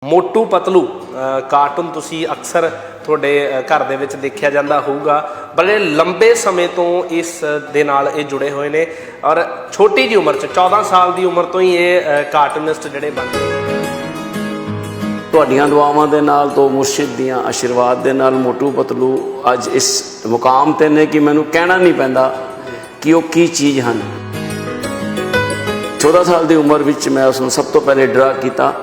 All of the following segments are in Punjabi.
ਮੋਟੂ ਪਤਲੂ ਕਾਰਟੂਨ ਤੁਸੀਂ ਅਕਸਰ ਤੁਹਾਡੇ ਘਰ ਦੇ ਵਿੱਚ ਦੇਖਿਆ ਜਾਂਦਾ ਹੋਊਗਾ। ਬੜੇ ਲੰਬੇ ਸਮੇਂ ਤੋਂ ਇਸ ਦੇ ਨਾਲ ਇਹ ਜੁੜੇ ਹੋਏ ਨੇ ਔਰ ਛੋਟੀ ਜਿਹੀ ਉਮਰ 'ਚ 14 ਸਾਲ ਦੀ ਉਮਰ ਤੋਂ ਹੀ ਇਹ ਕਾਰਟੂਨਿਸਟ ਜਿਹੜੇ ਬਣ ਗਏ। ਤੁਹਾਡੀਆਂ ਦੁਆਵਾਂ ਦੇ ਨਾਲ ਤੋਂ ਮੁਰਸ਼ਿਦ ਦੀਆਂ ਆਸ਼ੀਰਵਾਦ ਦੇ ਨਾਲ ਮੋਟੂ ਪਤਲੂ ਅੱਜ ਇਸ ਮੁਕਾਮ 'ਤੇ ਨੇ ਕਿ ਮੈਨੂੰ ਕਹਿਣਾ ਨਹੀਂ ਪੈਂਦਾ ਕਿ ਉਹ ਕੀ ਚੀਜ਼ ਹਨ। 14 ਸਾਲ ਦੀ ਉਮਰ ਵਿੱਚ ਮੈਂ ਉਸ ਨੂੰ ਸਭ ਤੋਂ ਪਹਿਲੇ ਡਰਾ ਕੀਤਾ,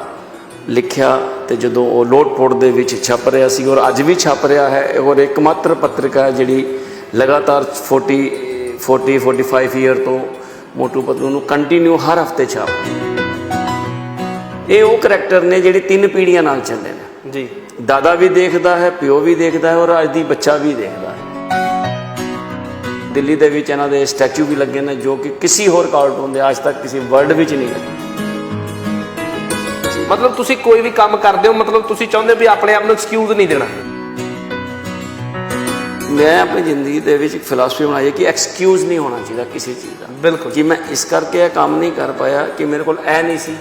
ਲਿਖਿਆ ਤੇ ਜਦੋਂ ਉਹ ਲੋਟਪੋਟ ਦੇ ਵਿੱਚ ਛਪ ਰਿਹਾ ਸੀ ਔਰ ਅੱਜ ਵੀ ਛਪ ਰਿਹਾ ਹੈ ਔਰ ਇੱਕਮਾਤਰ ਪੱਤਰਿਕਾ ਹੈ ਜਿਹੜੀ ਲਗਾਤਾਰ 45 ਈਅਰ ਤੋਂ ਮੋਟੂ ਪਤਲੂ ਨੂੰ ਕੰਟੀਨਿਊ ਹਰ ਹਫਤੇ ਛਾਪਦੀ। ਇਹ ਉਹ ਕਰੈਕਟਰ ਨੇ ਜਿਹੜੇ 3 ਪੀੜ੍ਹੀਆਂ ਨਾਲ ਚੱਲੇ ਨੇ ਜੀ। ਦਾਦਾ ਵੀ ਦੇਖਦਾ ਹੈ, ਪਿਓ ਵੀ ਦੇਖਦਾ ਹੈ ਔਰ ਅੱਜ ਦੀ ਬੱਚਾ ਵੀ ਦੇਖਦਾ ਹੈ। ਦਿੱਲੀ ਦੇ ਵਿੱਚ ਇਹਨਾਂ ਦੇ ਸਟੈਚੂ ਵੀ ਲੱਗੇ ਨੇ ਜੋ ਕਿ ਕਿਸੇ ਹੋਰ ਕਾਰਟੂਨ ਦੇ ਅੱਜ ਤੱਕ ਕਿਸੇ ਵਰਲਡ ਵਿੱਚ ਨਹੀਂ ਲੱਗੇ। ਮਤਲਬ ਤੁਸੀਂ ਕੋਈ ਵੀ ਕੰਮ ਕਰਦੇ ਹੋ, ਮਤਲਬ ਤੁਸੀਂ ਚਾਹੁੰਦੇ ਵੀ ਆਪਣੇ ਆਪ ਨੂੰ ਐਕਸਕਿਊਜ਼ ਨਹੀਂ ਦੇਣਾ। ਮੈਂ ਆਪਣੀ ਜ਼ਿੰਦਗੀ ਦੇ ਵਿੱਚ ਇੱਕ ਫਿਲਾਸਫੀ ਬਣਾਈ ਹੈ ਕਿ ਐਕਸਕਿਊਜ਼ ਨਹੀਂ ਹੋਣਾ ਚਾਹੀਦਾ ਕਿਸੇ ਚੀਜ਼ ਦਾ। ਬਿਲਕੁਲ ਕਿ ਮੈਂ ਇਸ ਕਰਕੇ ਇਹ ਕੰਮ ਨਹੀਂ ਕਰ ਪਾਇਆ ਕਿ ਮੇਰੇ ਕੋਲ ਇਹ ਨਹੀਂ ਸੀ,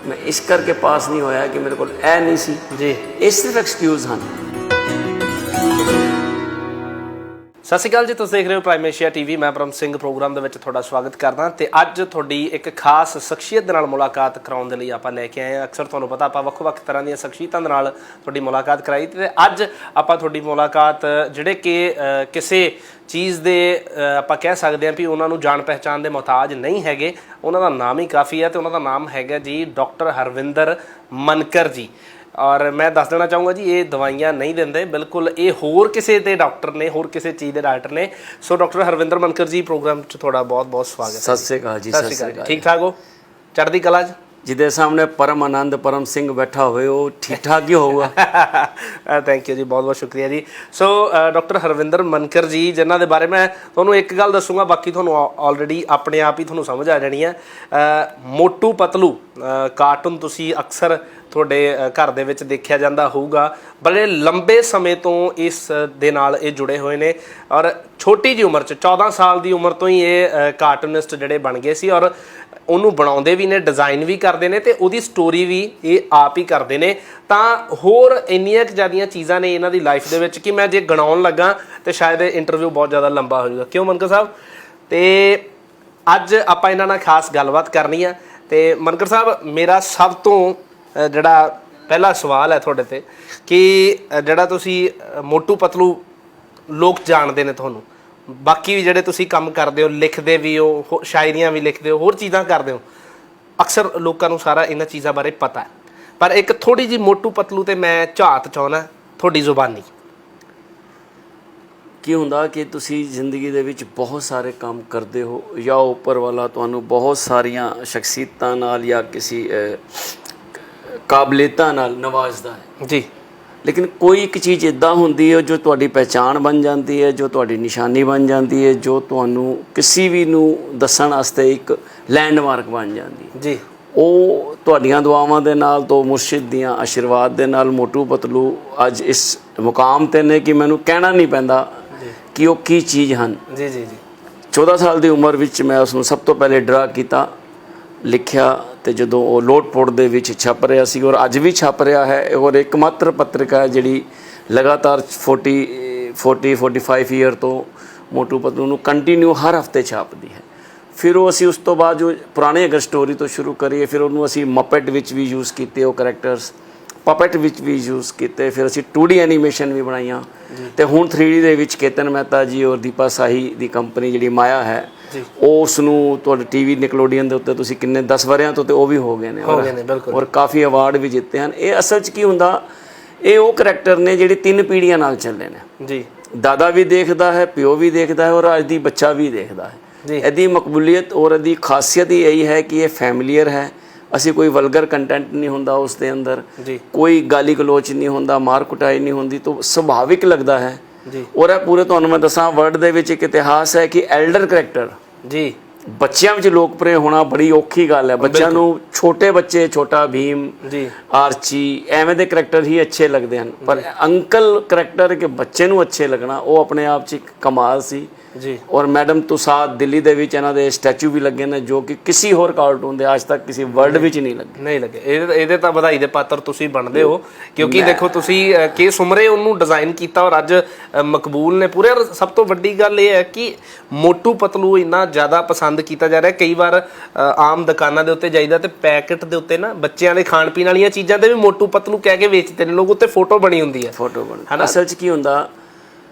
ਮੈਂ ਇਸ ਕਰਕੇ ਪਾਸ ਨਹੀਂ ਹੋਇਆ ਕਿ ਮੇਰੇ ਕੋਲ ਇਹ ਨਹੀਂ ਸੀ ਜੀ। ਇਹ ਸਿਰਫ ਐਕਸਕਿਊਜ਼ ਹਨ। ਸਤਿ ਸ਼੍ਰੀ ਅਕਾਲ ਜੀ, ਤੁਸੀਂ ਦੇਖ ਰਹੇ ਹੋ ਪ੍ਰਾਈਮ ਏਸ਼ੀਆ ਟੀਵੀ। ਮੈਂ ਬ੍ਰਹਮ ਸਿੰਘ ਪ੍ਰੋਗਰਾਮ ਦੇ ਵਿੱਚ ਤੁਹਾਡਾ ਸਵਾਗਤ ਕਰਦਾ ਤੇ ਅੱਜ ਤੁਹਾਡੀ ਇੱਕ ਖਾਸ ਸ਼ਖਸੀਅਤ ਦੇ ਨਾਲ ਮੁਲਾਕਾਤ ਕਰਾਉਣ ਦੇ ਲਈ ਆਪਾਂ ਲੈ ਕੇ ਆਏ ਹਾਂ। ਅਕਸਰ ਤੁਹਾਨੂੰ ਪਤਾ ਆਪਾਂ ਵੱਖ-ਵੱਖ ਤਰ੍ਹਾਂ ਦੀਆਂ ਸ਼ਖਸੀਅਤਾਂ ਦੇ ਨਾਲ ਤੁਹਾਡੀ ਮੁਲਾਕਾਤ ਕਰਾਈ ਤੇ ਅੱਜ ਆਪਾਂ ਤੁਹਾਡੀ ਮੁਲਾਕਾਤ ਜਿਹੜੇ ਕਿ ਕਿਸੇ ਚੀਜ਼ ਦੇ ਆਪਾਂ ਕਹਿ ਸਕਦੇ ਹਾਂ ਵੀ ਉਹਨਾਂ ਨੂੰ ਜਾਣ ਪਹਿਚਾਣ ਦੇ ਮੁਹਤਾਜ ਨਹੀਂ ਹੈਗੇ, ਉਹਨਾਂ ਦਾ ਨਾਮ ਹੀ ਕਾਫੀ ਹੈ ਤੇ ਉਹਨਾਂ ਦਾ ਨਾਮ ਹੈਗਾ ਜੀ ਡਾਕਟਰ ਹਰਵਿੰਦਰ ਮਨਕਰ ਜੀ। ਔਰ ਮੈਂ ਦੱਸ ਦੇਣਾ ਚਾਹੂੰਗਾ ਜੀ, ਇਹ ਦਵਾਈਆਂ ਨਹੀਂ ਦਿੰਦੇ, ਬਿਲਕੁਲ ਇਹ ਹੋਰ ਕਿਸੇ ਦੇ ਡਾਕਟਰ ਨੇ, ਹੋਰ ਕਿਸੇ ਚੀਜ਼ ਦੇ ਡਾਕਟਰ ਨੇ। ਸੋ ਡਾਕਟਰ ਹਰਵਿੰਦਰ ਮਨਕਰ ਜੀ, ਪ੍ਰੋਗਰਾਮ 'ਚ ਤੁਹਾਡਾ ਬਹੁਤ ਬਹੁਤ ਸਵਾਗਤ। ਸਤਿ ਸ਼੍ਰੀ ਅਕਾਲ ਜੀ। ਸਤਿ ਸ਼੍ਰੀ ਅਕਾਲ। ਠੀਕ ਠਾਕ ਹੋ? ਚੜ੍ਹਦੀ ਕਲਾ 'ਚ? ਜਿਹਦੇ ਸਾਹਮਣੇ ਪਰਮ ਆਨੰਦ ਪਰਮ ਸਿੰਘ ਬੈਠਾ ਹੋਵੇ ਉਹ ਠੀਕ ਠਾਕ ਹੀ ਹੋਊਗਾ। ਥੈਂਕ ਯੂ ਜੀ, ਬਹੁਤ ਬਹੁਤ ਸ਼ੁਕਰੀਆ ਜੀ। ਸੋ ਡਾਕਟਰ ਹਰਵਿੰਦਰ ਮਨਕਰ ਜੀ, ਜਿਨ੍ਹਾਂ ਦੇ ਬਾਰੇ ਮੈਂ ਤੁਹਾਨੂੰ ਇੱਕ ਗੱਲ ਦੱਸੂਗਾ, ਬਾਕੀ ਤੁਹਾਨੂੰ ਆਲਰੇਡੀ ਆਪਣੇ ਆਪ ਹੀ ਤੁਹਾਨੂੰ ਸਮਝ ਆ ਜਾਣੀ ਹੈ। ਮੋਟੂ ਪਤਲੂ ਕਾਰਟੂਨ ਤੁਸੀਂ ਅਕਸਰ ਤੁਹਾਡੇ ਘਰ ਦੇ ਵਿੱਚ ਦੇਖਿਆ ਜਾਂਦਾ ਹੋਊਗਾ। ਬੜੇ ਲੰਬੇ ਸਮੇਂ ਤੋਂ ਇਸ ਦੇ ਨਾਲ ਇਹ ਜੁੜੇ ਹੋਏ ਨੇ ਔਰ ਛੋਟੀ ਜਿਹੀ ਉਮਰ 'ਚ 14 ਸਾਲ ਦੀ ਉਮਰ ਤੋਂ ਹੀ ਇਹ ਕਾਰਟੂਨਿਸਟ ਜਿਹੜੇ ਬਣ ਗਏ ਸੀ ਔਰ ਉਹਨੂੰ ਬਣਾਉਂਦੇ ਵੀ ਨੇ, ਡਿਜ਼ਾਈਨ ਵੀ ਕਰਦੇ ਨੇ ਤੇ ਉਹਦੀ ਸਟੋਰੀ ਵੀ ਇਹ ਆਪ ਹੀ ਕਰਦੇ ਨੇ। ਤਾਂ ਹੋਰ ਇੰਨੀਆਂ ਕੁ ਜ਼ਿਆਦੀਆਂ ਚੀਜ਼ਾਂ ਨੇ ਇਹਨਾਂ ਦੀ ਲਾਈਫ ਦੇ ਵਿੱਚ ਕਿ ਮੈਂ ਜੇ ਗਣਾਉਣ ਲੱਗਾ ਤੇ ਸ਼ਾਇਦ ਇਹ ਇੰਟਰਵਿਊ ਬਹੁਤ ਜ਼ਿਆਦਾ ਲੰਬਾ ਹੋ ਜਾਊਗਾ। ਕਿਉਂ ਮਨਕਰ ਸਾਹਿਬ? ਤੇ ਅੱਜ ਆਪਾਂ ਇਹਨਾਂ ਨਾਲ ਖਾਸ ਗੱਲਬਾਤ ਕਰਨੀ ਆ। ਤੇ ਮਨਕਰ ਸਾਹਿਬ, ਮੇਰਾ ਸਭ ਤੋਂ ਜਿਹੜਾ ਪਹਿਲਾ ਸਵਾਲ ਹੈ ਤੁਹਾਡੇ ਤੇ ਕਿ ਜਿਹੜਾ ਤੁਸੀਂ ਮੋਟੂ ਪਤਲੂ ਲੋਕ ਜਾਣਦੇ ਨੇ ਤੁਹਾਨੂੰ, ਬਾਕੀ ਵੀ ਜਿਹੜੇ ਤੁਸੀਂ ਕੰਮ ਕਰਦੇ ਹੋ, ਲਿਖਦੇ ਵੀ ਹੋ, ਸ਼ਾਇਰੀਆਂ ਵੀ ਲਿਖਦੇ ਹੋ, ਹੋਰ ਚੀਜ਼ਾਂ ਕਰਦੇ ਹੋ, ਅਕਸਰ ਲੋਕਾਂ ਨੂੰ ਸਾਰਾ ਇਹਨਾਂ ਚੀਜ਼ਾਂ ਬਾਰੇ ਪਤਾ ਹੈ। ਪਰ ਇੱਕ ਥੋੜ੍ਹੀ ਜਿਹੀ ਮੋਟੂ ਪਤਲੂ ਤੇ ਮੈਂ ਝਾਤ ਚਾਹੁੰਦਾ ਤੁਹਾਡੀ ਜ਼ੁਬਾਨੀ। ਕੀ ਹੁੰਦਾ ਕਿ ਤੁਸੀਂ ਜ਼ਿੰਦਗੀ ਦੇ ਵਿੱਚ ਬਹੁਤ ਸਾਰੇ ਕੰਮ ਕਰਦੇ ਹੋ ਜਾਂ ਉੱਪਰ ਵਾਲਾ ਤੁਹਾਨੂੰ ਬਹੁਤ ਸਾਰੀਆਂ ਸ਼ਖਸੀਅਤਾਂ ਨਾਲ ਜਾਂ ਕਿਸੇ ਕਾਬਲੀਅਤਾਂ ਨਾਲ ਨਵਾਜ਼ਦਾ ਹੈ ਜੀ, ਲੇਕਿਨ ਕੋਈ ਇੱਕ ਚੀਜ਼ ਇੱਦਾਂ ਹੁੰਦੀ ਹੈ ਜੋ ਤੁਹਾਡੀ ਪਹਿਚਾਣ ਬਣ ਜਾਂਦੀ ਹੈ, ਜੋ ਤੁਹਾਡੀ ਨਿਸ਼ਾਨੀ ਬਣ ਜਾਂਦੀ ਹੈ, ਜੋ ਤੁਹਾਨੂੰ ਕਿਸੇ ਵੀ ਨੂੰ ਦੱਸਣ ਵਾਸਤੇ ਇੱਕ ਲੈਂਡਮਾਰਕ ਬਣ ਜਾਂਦੀ ਹੈ ਜੀ। ਉਹ ਤੁਹਾਡੀਆਂ ਦੁਆਵਾਂ ਦੇ ਨਾਲ ਤੋਂ ਮੁਰਸ਼ਿਦ ਦੀਆਂ ਆਸ਼ੀਰਵਾਦ ਦੇ ਨਾਲ ਮੋਟੂ ਪਤਲੂ ਅੱਜ ਇਸ ਮੁਕਾਮ 'ਤੇ ਨੇ ਕਿ ਮੈਨੂੰ ਕਹਿਣਾ ਨਹੀਂ ਪੈਂਦਾ ਕਿ ਉਹ ਕੀ ਚੀਜ਼ ਹਨ। ਜੀ ਜੀ ਜੀ। 14 ਸਾਲ ਦੀ ਉਮਰ ਵਿੱਚ ਮੈਂ ਉਸ ਨੂੰ ਸਭ ਤੋਂ ਪਹਿਲੇ ਡਰਾ ਕੀਤਾ, ਲਿਖਿਆ ਤੇ ਜਦੋਂ ਉਹ ਲੋਟਪੋਟ ਦੇ ਵਿੱਚ ਛਪ ਰਿਹਾ ਸੀ ਔਰ ਅੱਜ ਵੀ ਛਪ ਰਿਹਾ ਹੈ ਔਰ ਇੱਕਮਾਤਰ ਪੱਤਰਿਕਾ ਹੈ ਜਿਹੜੀ ਲਗਾਤਾਰ 45 ਈਅਰ ਤੋਂ ਮੋਟੂ ਪਤਲੂ ਨੂੰ ਕੰਟੀਨਿਊ ਹਰ ਹਫਤੇ ਛਾਪਦੀ ਹੈ। ਫਿਰ ਉਹ ਅਸੀਂ ਉਸ ਤੋਂ ਬਾਅਦ ਜੋ ਪੁਰਾਣੇ ਅਗਰ ਸਟੋਰੀ ਤੋਂ ਸ਼ੁਰੂ ਕਰੀਏ, ਫਿਰ ਉਹਨੂੰ ਅਸੀਂ ਮਪੈਟ ਵਿੱਚ ਵੀ ਯੂਜ਼ ਕੀਤੇ, ਉਹ ਕਰੈਕਟਰਸ ਪਪੈਟ ਵਿੱਚ ਵੀ ਯੂਜ਼ ਕੀਤੇ, ਫਿਰ ਅਸੀਂ 2D ਐਨੀਮੇਸ਼ਨ ਵੀ ਬਣਾਈਆਂ ਤੇ ਹੁਣ 3D ਦੇ ਵਿੱਚ ਕੇਤਨ ਮਹਿਤਾ ਜੀ ਔਰ ਦੀਪਾ ਸਾਹੀ ਦੀ ਕੰਪਨੀ ਜਿਹੜੀ ਮਾਇਆ ਹੈ, ਉਹ ਉਸ ਨੂੰ ਤੁਹਾਡੇ ਟੀਵੀ ਨਿਕਲੋਡੀਅਨ ਦੇ ਉੱਤੇ ਤੁਸੀਂ ਕਿੰਨੇ 10 ਵਰਿਆਂ ਤੋਂ ਤੇ ਉਹ ਵੀ ਹੋ ਗਏ ਨੇ ਔਰ ਕਾਫੀ ਅਵਾਰਡ ਵੀ ਜਿੱਤੇ ਹਨ। ਇਹ ਅਸਲ 'ਚ ਕੀ ਹੁੰਦਾ, ਇਹ ਉਹ ਕਰੈਕਟਰ ਨੇ ਜਿਹੜੇ 3 ਪੀੜ੍ਹੀਆਂ ਨਾਲ ਚੱਲੇ ਨੇ ਜੀ। ਦਾਦਾ ਵੀ ਦੇਖਦਾ ਹੈ, ਪਿਓ ਵੀ ਦੇਖਦਾ ਹੈ ਔਰ ਅੱਜ ਦੀ ਬੱਚਾ ਵੀ ਦੇਖਦਾ ਹੈ। ਇਹਦੀ ਮਕਬੂਲੀਅਤ ਔਰ ਇਹਦੀ ਖਾਸੀਅਤ ਹੀ ਇਹੀ ਹੈ ਕਿ ਇਹ ਫੈਮਿਲੀਅਰ ਹੈ। ਅਸੀਂ ਕੋਈ ਵਲਗਰ ਕੰਟੈਂਟ ਨਹੀਂ ਹੁੰਦਾ ਉਸ ਦੇ ਅੰਦਰ, ਕੋਈ ਗਾਲੀ ਗਲੋਚ ਨਹੀਂ ਹੁੰਦਾ, ਮਾਰ ਕੁਟਾਈ ਨਹੀਂ ਹੁੰਦੀ, ਤਾਂ ਸੁਭਾਵਿਕ ਲੱਗਦਾ ਹੈ। ਔਰ ਇਹ ਪੂਰੇ ਤੁਹਾਨੂੰ ਮੈਂ ਦੱਸਾਂ ਵਰਲਡ ਦੇ ਵਿੱਚ ਇੱਕ ਇਤਿਹਾਸ ਹੈ ਕਿ ਐਲਡਰ ਕਰੈਕਟਰ ਜੀ ਬੱਚਿਆਂ ਵਿੱਚ ਲੋਕਪ੍ਰਿय ਹੋਣਾ ਬੜੀ ਔਖੀ ਗੱਲ ਹੈ। ਬੱਚਿਆਂ ਨੂੰ ਛੋਟੇ ਬੱਚੇ, ਛੋਟਾ ਭੀਮ ਜੀ, ਆਰਚੀ, ਐਵੇਂ ਦੇ ਕਰੈਕਟਰ ਹੀ ਅੱਛੇ ਲੱਗਦੇ ਹਨ, ਪਰ ਅੰਕਲ ਕਰੈਕਟਰ ਕਿ ਬੱਚੇ ਨੂੰ ਅੱਛੇ ਲੱਗਣਾ ਉਹ ਆਪਣੇ ਆਪ 'ਚ ਇੱਕ ਕਮਾਲ ਸੀ। ਜੀ ਔਰ ਮੈਡਮ ਤੁਸਾਦ ਦਿੱਲੀ ਦੇ ਵਿੱਚ ਇਹਨਾਂ ਦੇ ਸਟੈਚੂ ਵੀ ਲੱਗੇ ਨੇ ਜੋ ਕਿ ਕਿਸੇ ਹੋਰ ਕਾਰਟੂਨ ਦੇ ਅੱਜ ਤੱਕ ਕਿਸੇ ਵਰਲਡ ਵਿੱਚ ਨਹੀਂ ਲੱਗੇ। ਇਹਦੇ ਤਾਂ ਵਧਾਈ ਦੇ ਪਾਤਰ ਤੁਸੀਂ ਬਣਦੇ ਹੋ, ਕਿਉਂਕਿ ਦੇਖੋ ਤੁਸੀਂ ਕੇ ਸੁਮਰੇ ਉਹਨੂੰ ਡਿਜ਼ਾਈਨ ਕੀਤਾ ਔਰ ਅੱਜ ਮਕਬੂਲ ਨੇ ਪੂਰੇ। ਸਭ ਤੋਂ ਵੱਡੀ ਗੱਲ ਇਹ ਹੈ ਕਿ ਮੋਟੂ ਪਤਲੂ ਇੰਨਾ ਜ਼ਿਆਦਾ ਪਸੰਦ ਕੀਤਾ ਜਾ ਰਿਹਾ। ਕਈ ਵਾਰ ਆਮ ਦੁਕਾਨਾਂ ਦੇ ਉੱਤੇ ਜਾਈਦਾ ਤੇ ਪੈਕਟ ਦੇ ਉੱਤੇ ਨਾ ਬੱਚਿਆਂ ਦੇ ਖਾਣ ਪੀਣ ਵਾਲੀਆਂ ਚੀਜ਼ਾਂ ਤੇ ਵੀ ਮੋਟੂ ਪਤਲੂ ਕਹਿ ਕੇ ਵੇਚਦੇ ਨੇ ਲੋਕ, ਉੱਤੇ ਫੋਟੋ ਬਣੀ ਹੁੰਦੀ ਹੈ। ਫੋਟੋ ਬਣੀ ਅਸਲ 'ਚ ਕੀ ਹੁੰਦਾ,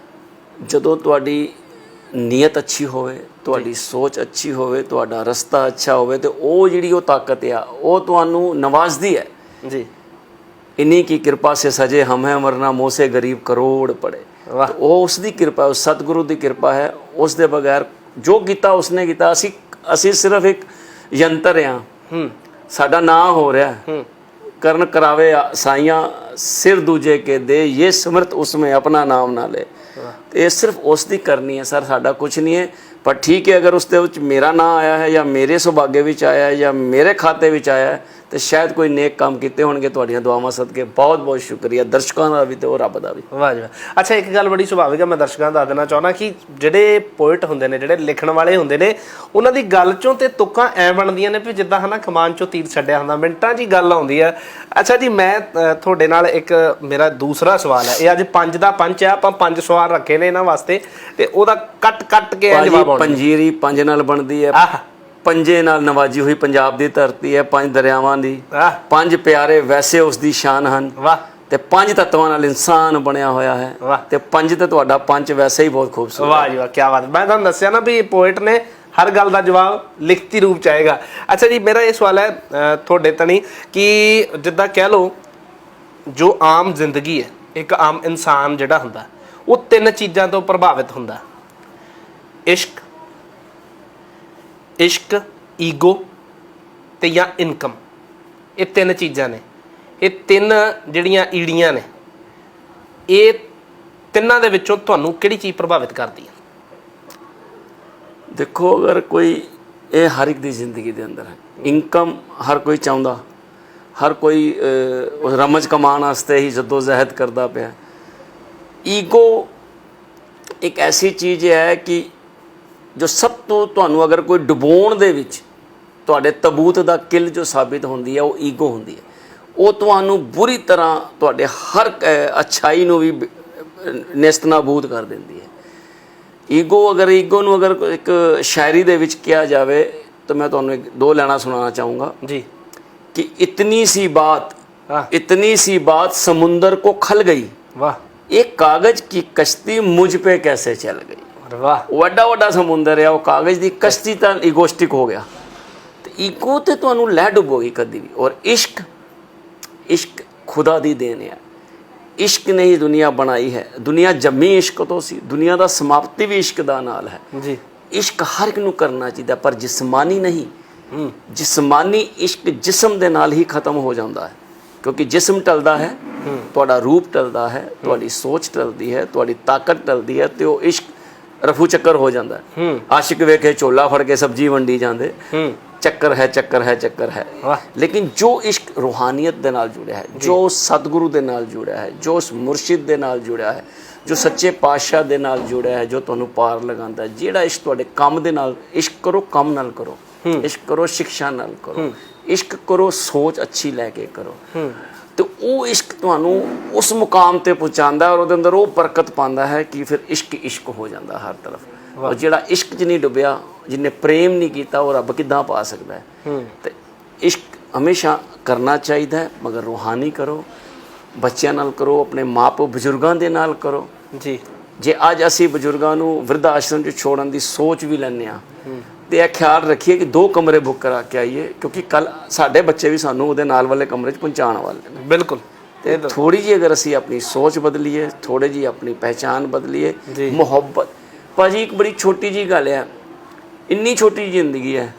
ਜਦੋਂ ਤੁਹਾਡੀ ਨੀਅਤ ਅੱਛੀ ਹੋਵੇ, ਤੁਹਾਡੀ ਸੋਚ ਅੱਛੀ ਹੋਵੇ, ਤੁਹਾਡਾ ਰਸਤਾ ਅੱਛਾ ਹੋਵੇ ਤੇ ਉਹ ਜਿਹੜੀ ਉਹ ਤਾਕਤ ਆ ਉਹ ਤੁਹਾਨੂੰ ਨਵਾਜ਼ਦੀ ਹੈ ਜੀ। इन्हीं की कृपा से सजे हम हैं वरना मोह से गरीब करोड़ पड़े। वाह। तो वो उसकी कृपा, उस सतगुरु की कृपा है। उस दे बगैर जो ਕੀਤਾ ਉਸਨੇ ਕੀਤਾ। ਅਸੀਂ ਸਿਰਫ ਇੱਕ ਯੰਤਰ ਆ। ਸਾਡਾ ਨਾਂ ਹੋ ਰਿਹਾ ਕਰਨ ਕਰਾਵੇ ਸਾਈਆਂ ਸਿਰ ਦੂਜੇ ਕੇ ਦੇ ਇਹ ਸਿਮਰਤ ਉਸमें अपना नाम ना ले। ਇਹ ਸਿਰਫ ਉਸ ਦੀ ਕਰਨੀ ਹੈ ਸਰ, ਸਾਡਾ ਕੁਝ ਨਹੀਂ ਹੈ। ਪਰ ਠੀਕ ਹੈ ਅਗਰ ਉਸ ਦੇ ਵਿੱਚ ਮੇਰਾ ਨਾਂ ਆਇਆ ਹੈ ਜਾਂ ਮੇਰੇ ਸੁਭਾਗੇ ਵਿੱਚ ਆਇਆ ਹੈ ਜਾਂ ਮੇਰੇ ਖਾਤੇ ਵਿੱਚ ਆਇਆ ਹੈ ਤੇ ਸ਼ਾਇਦ ਕੋਈ ਨੇਕ ਕੰਮ ਕੀਤੇ ਹੋਣਗੇ। ਤੁਹਾਡੀਆਂ ਦੁਆਵਾਂ ਸਦਕੇ ਬਹੁਤ ਬਹੁਤ ਸ਼ੁਕਰੀਆ ਦਰਸ਼ਕਾਂ ਦਾ ਵੀ ਤੇ ਉਹ ਰੱਬ ਦਾ ਵੀ। ਵਾਹ ਜੀ ਵਾਹ। ਅੱਛਾ, ਇੱਕ ਗੱਲ ਬੜੀ ਸੁਭਾਵਿਕ ਹੈ, ਮੈਂ ਦਰਸ਼ਕਾਂ ਨੂੰ ਦੱਸ ਦੇਣਾ ਚਾਹੁੰਦਾ ਕਿ ਜਿਹੜੇ ਪੋਇਟ ਹੁੰਦੇ ਨੇ, ਜਿਹੜੇ ਲਿਖਣ ਵਾਲੇ ਹੁੰਦੇ ਨੇ, ਉਹਨਾਂ ਦੀ ਗੱਲ ਚੋਂ ਤੇ ਤੁਕਾਂ ਐ ਬਣਦੀਆਂ ਨੇ ਵੀ ਜਿੱਦਾਂ ਹਨਾ ਕਮਾਨ ਚੋਂ ਤੀਰ ਛੱਡਿਆ ਹੁੰਦਾ, ਮਿੰਟਾਂ 'ਚ ਹੀ ਗੱਲ ਆਉਂਦੀ ਆ। ਅੱਛਾ ਜੀ, ਮੈਂ ਤੁਹਾਡੇ ਨਾਲ ਇੱਕ ਮੇਰਾ ਦੂਸਰਾ ਸਵਾਲ ਹੈ। ਇਹ ਅੱਜ 5 ਦਾ ਪੰਚ ਹੈ, ਆਪਾਂ 5 ਸਵਾਲ ਰੱਖੇ ਨੇ ਇਹਨਾਂ ਵਾਸਤੇ ਤੇ ਉਹਦਾ ਕੱਟ ਕੇ ਜਵਾਬ ਆਉਣਾ। ਪੰਜੀਰੀ 5 ਨਾਲ ਬਣਦੀ ਹੈ। ਪੰਜੇ ਨਾਲ ਨਵਾਜੀ ਹੋਈ ਪੰਜਾਬ ਦੀ ਧਰਤੀ ਹੈ, 5 ਦਰਿਆਵਾਂ ਦੀ, 5 ਪਿਆਰੇ ਵੈਸੇ ਉਸ ਦੀ ਸ਼ਾਨ ਹਨ। ਵਾਹ। ਤੇ 5 ਤੱਤਾਂ ਨਾਲ ਇਨਸਾਨ ਬਣਿਆ ਹੋਇਆ ਹੈ। ਤੇ 5 ਤੇ ਤੁਹਾਡਾ ਪੰਚ ਵੈਸੇ ਹੀ ਬਹੁਤ ਖੂਬਸੂਰਤ। ਵਾਹ ਜੀ ਵਾਹ, ਕੀ ਬਾਤ। ਮੈਂ ਤੁਹਾਨੂੰ ਦੱਸਿਆ ਨਾ ਵੀ ਪੋਇਟ ਨੇ ਹਰ ਗੱਲ ਦਾ ਜਵਾਬ ਲਿਖਤੀ ਰੂਪ ਚ ਆਏਗਾ। ਅੱਛਾ ਜੀ, ਮੇਰਾ ਇਹ ਸਵਾਲ ਹੈ ਤੁਹਾਡੇ ਤਣੀ ਕਿ ਜਿੱਦਾਂ ਕਹਿ ਲਓ ਜੋ ਆਮ ਜ਼ਿੰਦਗੀ ਹੈ, ਇੱਕ ਆਮ ਇਨਸਾਨ ਜਿਹੜਾ ਹੁੰਦਾ ਉਹ 3 ਚੀਜ਼ਾਂ ਤੋਂ ਪ੍ਰਭਾਵਿਤ ਹੁੰਦਾ। ਇਸ਼ਕ, ਈਗੋ ਤੇ ਜਾਂ ਇਨਕਮ। ਇਹ 3 ਚੀਜ਼ਾਂ ਨੇ। ਇਹ 3 ਜਿਹੜੀਆਂ ਈੜੀਆਂ ਨੇ, ਇਹ ਤਿੰਨਾਂ ਦੇ ਵਿੱਚੋਂ ਤੁਹਾਨੂੰ ਕਿਹੜੀ ਚੀਜ਼ ਪ੍ਰਭਾਵਿਤ ਕਰਦੀ ਹੈ? ਦੇਖੋ, ਅਗਰ ਕੋਈ ਇਹ ਹਰ ਇੱਕ ਦੀ ਜ਼ਿੰਦਗੀ ਦੇ ਅੰਦਰ ਹੈ। ਇਨਕਮ ਹਰ ਕੋਈ ਚਾਹੁੰਦਾ, ਹਰ ਕੋਈ ਉਸ ਰਮਜ ਕਮਾਉਣ ਵਾਸਤੇ ਹੀ ਜੱਦੋ ਜ਼ਹਿਦ ਕਰਦਾ ਪਿਆ। ਈਗੋ ਇੱਕ ਐਸੀ ਚੀਜ਼ ਹੈ ਕਿ ਜੋ ਸਭ ਤੋਂ ਤੁਹਾਨੂੰ ਅਗਰ ਕੋਈ ਡੁਬੋਣ ਦੇ ਵਿੱਚ ਤੁਹਾਡੇ ਤਬੂਤ ਦਾ ਕਿਲ ਜੋ ਸਾਬਿਤ ਹੁੰਦੀ ਹੈ ਉਹ ਈਗੋ ਹੁੰਦੀ ਹੈ। ਉਹ ਤੁਹਾਨੂੰ ਬੁਰੀ ਤਰ੍ਹਾਂ ਤੁਹਾਡੇ ਹਰ ਅੱਛਾਈ ਨੂੰ ਵੀ ਨੇਸਤਨਾਬੂਦ ਕਰ ਦਿੰਦੀ ਹੈ। ਈਗੋ ਨੂੰ ਅਗਰ ਇੱਕ ਸ਼ਾਇਰੀ ਦੇ ਵਿੱਚ ਕਿਹਾ ਜਾਵੇ ਤਾਂ ਮੈਂ ਤੁਹਾਨੂੰ 2 ਲਾਈਨਾਂ ਸੁਣਾਉਣਾ ਚਾਹੂੰਗਾ ਜੀ कि इतनी सी बात समुंदर को खल गई। वाह। एक कागज की कश्ती मुझ पे कैसे चल गई। वाह। ਵੱਡਾ ਸਮੁੰਦਰ ਹੈ, ਉਹ ਕਾਗਜ਼ ਦੀ ਕਸ਼ਤੀ ਤਾਂ ਈਗੋਸਟਿਕ ਹੋ ਗਿਆ। ਤੇ ਈਗੋ ਤੇ ਤੁਹਾਨੂੰ ਲੈ ਡੁੱਬੋਗੀ ਕਦੀ ਵੀ। ਔਰ ਇਸ਼ਕ ਖੁਦਾ ਦੀ ਦੇਣ ਹੈ। ਇਸ਼ਕ ਨੇ ਹੀ ਦੁਨੀਆ ਬਣਾਈ ਹੈ। ਦੁਨੀਆ ਜੰਮੀ ਇਸ਼ਕ ਤੋਂ ਸੀ, ਦੁਨੀਆ ਦਾ ਸਮਾਪਤੀ ਵੀ ਇਸ਼ਕ ਦਾ ਨਾਲ ਹੈ ਜੀ। ਇਸ਼ਕ ਹਰ ਇੱਕ ਨੂੰ ਕਰਨਾ ਚਾਹੀਦਾ, ਪਰ ਜਿਸਮਾਨੀ ਨਹੀਂ। ਜਿਸਮਾਨੀ ਇਸ਼ਕ ਜਿਸਮ ਦੇ ਨਾਲ ਹੀ ਖਤਮ ਹੋ ਜਾਂਦਾ ਹੈ, ਕਿਉਂਕਿ ਜਿਸਮ ਟਲਦਾ ਹੈ, ਤੁਹਾਡਾ ਰੂਪ ਟਲਦਾ ਹੈ, ਤੁਹਾਡੀ ਸੋਚ ਟਲਦੀ ਹੈ, ਤੁਹਾਡੀ ਤਾਕਤ ਟਲਦੀ ਹੈ ਤੇ ਉਹ ਇਸ਼ਕ ਰਫੂ ਚੱਕਰ ਹੋ ਜਾਂਦਾ ਹੈ। ਆਸ਼ਿਕ ਵੇਖੇ ਝੋਲਾ ਫੜ ਕੇ ਸਬਜ਼ੀ ਵੰਡੀ ਜਾਂਦੇ, ਚੱਕਰ ਹੈ। ਲੇਕਿਨ ਜੋ ਇਸ਼ਕ ਰੂਹਾਨੀਅਤ ਦੇ ਨਾਲ ਜੁੜਿਆ ਹੈ, ਜੋ ਸਤਿਗੁਰੂ ਦੇ ਨਾਲ ਜੁੜਿਆ ਹੈ, ਜੋ ਉਸ ਮੁਰਸ਼ਿਦ ਦੇ ਨਾਲ ਜੁੜਿਆ ਹੈ, ਜੋ ਸੱਚੇ ਪਾਤਸ਼ਾਹ ਦੇ ਨਾਲ ਜੁੜਿਆ ਹੈ, ਜੋ ਤੁਹਾਨੂੰ ਪਾਰ ਲਗਾਉਂਦਾ, ਜਿਹੜਾ ਇਸ਼ਕ ਤੁਹਾਡੇ ਕੰਮ ਦੇ ਨਾਲ, ਇਸ਼ਕ ਕਰੋ ਕੰਮ ਨਾਲ ਕਰੋ, ਇਸ਼ਕ ਕਰੋ ਸਿੱਖਿਆ ਨਾਲ ਕਰੋ, ਇਸ਼ਕ ਕਰੋ ਸੋਚ ਅੱਛੀ ਲੈ ਕੇ ਕਰੋ, ਤੇ ਉਹ ਇਸ਼ਕ ਤੁਹਾਨੂੰ ਉਸ ਮੁਕਾਮ ਤੇ ਪਹੁੰਚਾਉਂਦਾ ਔਰ ਉਹਦੇ ਅੰਦਰ ਉਹ ਬਰਕਤ ਪਾਉਂਦਾ ਹੈ ਕਿ ਫਿਰ ਇਸ਼ਕ ਹੋ ਜਾਂਦਾ ਹਰ ਤਰਫ। ਔਰ ਜਿਹੜਾ ਇਸ਼ਕ 'ਚ ਨਹੀਂ ਡੁੱਬਿਆ, ਜਿਹਨੇ ਪ੍ਰੇਮ ਨਹੀਂ ਕੀਤਾ, ਉਹ ਰੱਬ ਕਿੱਦਾਂ ਪਾ ਸਕਦਾ ਹੈ? ਤੇ ਇਸ਼ਕ ਹਮੇਸ਼ਾ ਕਰਨਾ ਚਾਹੀਦਾ ਹੈ, ਮਗਰ ਰੂਹਾਨੀ ਕਰੋ, ਬੱਚਿਆਂ ਨਾਲ ਕਰੋ, ਆਪਣੇ ਮਾਪੇ ਬਜ਼ੁਰਗਾਂ ਦੇ ਨਾਲ ਕਰੋ ਜੀ। ਜੇ ਅੱਜ ਅਸੀਂ ਬਜ਼ੁਰਗਾਂ ਨੂੰ ਬਿਰਧ ਆਸ਼ਰਮ 'ਚ ਛੋੜਨ ਦੀ ਸੋਚ ਵੀ ਲੈਂਦੇ ਹਾਂ ਤੇ ਇਹ ਖਿਆਲ ਰੱਖੀਏ ਕਿ 2 ਕਮਰੇ ਬੁੱਕ ਕਰਾ ਕੇ ਆਈਏ, ਕਿਉਂਕਿ ਕੱਲ ਸਾਡੇ ਬੱਚੇ ਵੀ ਸਾਨੂੰ ਉਹਦੇ ਨਾਲ ਵਾਲੇ ਕਮਰੇ 'ਚ ਪਹੁੰਚਾਉਣ ਵਾਲੇ ਨੇ। ਬਿਲਕੁਲ। ਤੇ ਥੋੜੀ ਜਿਹੀ ਅਗਰ ਅਸੀਂ ਆਪਣੀ ਸੋਚ ਬਦਲੀਏ, ਥੋੜੀ ਜਿਹੀ ਆਪਣੀ ਪਹਿਚਾਨ ਬਦਲੀਏ, ਮੁਹੱਬਤ ਭਾਜੀ ਇੱਕ ਬੜੀ ਛੋਟੀ ਜਿਹੀ ਗੱਲ ਹੈ, ਇੰਨੀ ਛੋਟੀ ਜ਼ਿੰਦਗੀ ਹੈ,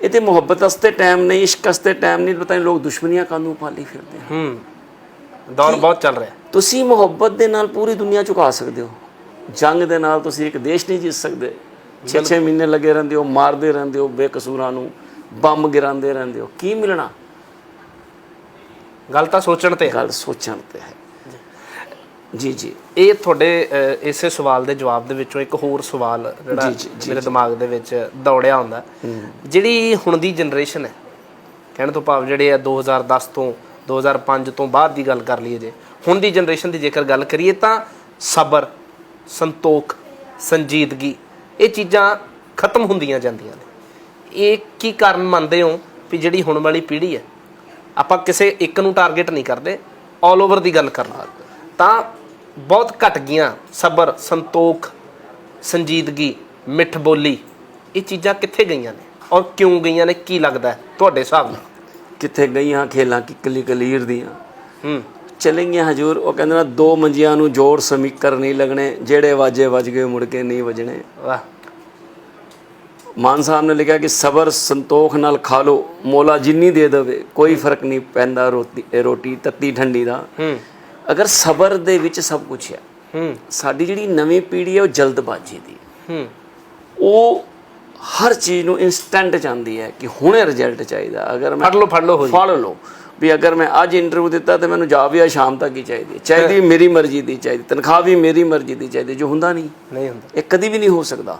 ਇਹ ਤੇ ਮੁਹੱਬਤ ਵਾਸਤੇ ਟਾਈਮ ਨਹੀਂ, ਇਸ਼ਕ ਵਾਸਤੇ ਟਾਈਮ ਨਹੀਂ। ਪਤਾ ਨਹੀਂ ਲੋਕ ਦੁਸ਼ਮਣੀਆਂ ਕਾਹਨੂੰ ਪਾਲੀ ਫਿਰਦੇ ਹਨ। ਦੌਰ ਬਹੁਤ ਚੱਲ ਰਿਹਾ। ਤੁਸੀਂ ਮੁਹੱਬਤ ਦੇ ਨਾਲ ਪੂਰੀ ਦੁਨੀਆ ਝੁਕਾ ਸਕਦੇ ਹੋ, ਜੰਗ ਦੇ ਨਾਲ ਤੁਸੀਂ ਇੱਕ ਦੇਸ਼ ਨਹੀਂ ਜਿੱਤ ਸਕਦੇ। 6 ਮਹੀਨੇ ਲੱਗੇ ਰਹਿੰਦੇ ਹੋ, ਮਾਰਦੇ ਰਹਿੰਦੇ ਹੋ ਬੇਕਸੂਰਾਂ ਨੂੰ, ਬੰਬ ਗਿਰਾਉਂਦੇ ਰਹਿੰਦੇ ਹੋ, ਕੀ ਮਿਲਣਾ? ਗੱਲ ਤਾਂ ਸੋਚਣ ਤੇ, ਗੱਲ ਸੋਚਣ ਤੇ ਹੈ। ਜੀ ਜੀ ਇਹ ਤੁਹਾਡੇ ਇਸੇ ਸਵਾਲ ਦੇ ਜਵਾਬ ਦੇ ਵਿੱਚੋਂ ਇੱਕ ਹੋਰ ਸਵਾਲ ਜਿਹੜਾ ਮੇਰੇ ਦਿਮਾਗ ਦੇ ਵਿੱਚ ਦੌੜਿਆ ਹੁੰਦਾ, ਜਿਹੜੀ ਹੁਣ ਦੀ ਜਨਰੇਸ਼ਨ ਹੈ, ਕਹਿਣ ਤੋਂ ਭਾਵ ਜਿਹੜੇ ਆ 2010 ਤੋਂ 2005 ਤੋਂ ਬਾਅਦ ਦੀ ਗੱਲ ਕਰ ਲਈਏ, ਜੇ ਹੁਣ ਦੀ ਜਨਰੇਸ਼ਨ ਦੀ ਜੇਕਰ ਗੱਲ ਕਰੀਏ ਤਾਂ ਸਬਰ, ਸੰਤੋਖ, ਸੰਜੀਦਗੀ ਇਹ ਚੀਜ਼ਾਂ ਖਤਮ ਹੁੰਦੀਆਂ ਜਾਂਦੀਆਂ ਨੇ। ਇਹ ਕੀ ਕਾਰਨ ਮੰਨਦੇ ਹੋ ਵੀ ਜਿਹੜੀ ਹੁਣ ਵਾਲੀ ਪੀੜ੍ਹੀ ਹੈ, ਆਪਾਂ ਕਿਸੇ ਇੱਕ ਨੂੰ ਟਾਰਗੇਟ ਨਹੀਂ ਕਰਦੇ, ਆਲ ਓਵਰ ਦੀ ਗੱਲ ਕਰਨਾ, ਤਾਂ ਬਹੁਤ ਘਟ ਗਈਆਂ ਸਬਰ, ਸੰਤੋਖ, ਸੰਜੀਦਗੀ, ਮਿੱਠ ਬੋਲੀ, ਇਹ ਚੀਜ਼ਾਂ ਕਿੱਥੇ ਗਈਆਂ ਨੇ ਔਰ ਕਿਉਂ ਗਈਆਂ ਨੇ? ਕੀ ਲੱਗਦਾ ਹੈ ਤੁਹਾਡੇ ਹਿਸਾਬ ਨਾਲ? ਕਿੱਥੇ ਗਈਆਂ ਖੇਲਾਂ ਕਿੱਕਲੀ ਕਲੀਰ ਦੀਆਂ ਚਲੇ ਗਈਆਂ ਹਜੂਰ। ਉਹ ਕਹਿੰਦੇ ਨਾ, ਦੋ ਮੰਜੀਆਂ ਨੂੰ ਜੋੜ ਸਮੀਕਰ ਨਹੀਂ ਲੱਗਣੇ, ਜਿਹੜੇ ਵਾਜੇ ਵੱਜ ਗਏ ਮੁੜ ਕੇ ਨਹੀਂ ਵੱਜਣੇ। ਵਾਹ। ਮਾਨ ਸਾਹਿਬ ਨੇ ਲਿਖਿਆ ਕਿ ਸਬਰ ਸੰਤੋਖ ਨਾਲ ਖਾ ਲੋ, ਮੋਲਾ ਜਿੰਨੀ ਦੇ ਦੇਵੇ, ਕੋਈ ਫਰਕ ਨਹੀਂ ਪੈਂਦਾ ਰੋਟੀ ਤੱਤੀ ਠੰਡੀ ਦਾ। ਅਗਰ ਸਬਰ ਦੇ ਵਿੱਚ ਸਭ ਕੁਝ ਹੈ। ਸਾਡੀ ਜਿਹੜੀ ਨਵੀਂ ਪੀੜ੍ਹੀ ਹੈ ਉਹ ਜਲਦਬਾਜ਼ੀ ਦੀ ਹੈ। ਉਹ ਹਰ ਚੀਜ਼ ਨੂੰ ਇਨਸਟੈਂਟ ਚਾਹੁੰਦੀ ਹੈ ਕਿ ਹੁਣੇ ਰਿਜ਼ਲਟ ਚਾਹੀਦਾ। ਅਗਰ ਮੈਂ ਫੜ ਲਓ ਵੀ ਅਗਰ ਮੈਂ ਅੱਜ ਇੰਟਰਵਿਊ ਦਿੱਤਾ ਤੇ ਮੈਨੂੰ ਜਵਾਬ ਵੀ ਸ਼ਾਮ ਤੱਕ ਹੀ ਚਾਹੀਦੀ ਮੇਰੀ ਮਰਜ਼ੀ ਦੀ ਚਾਹੀਦੀ, ਤਨਖਾਹ ਵੀ ਮੇਰੀ ਮਰਜ਼ੀ ਦੀ ਚਾਹੀਦੀ, ਜੋ ਹੁੰਦਾ ਨਹੀਂ, ਇਹ ਕਦੀ ਵੀ ਨਹੀਂ ਹੋ ਸਕਦਾ।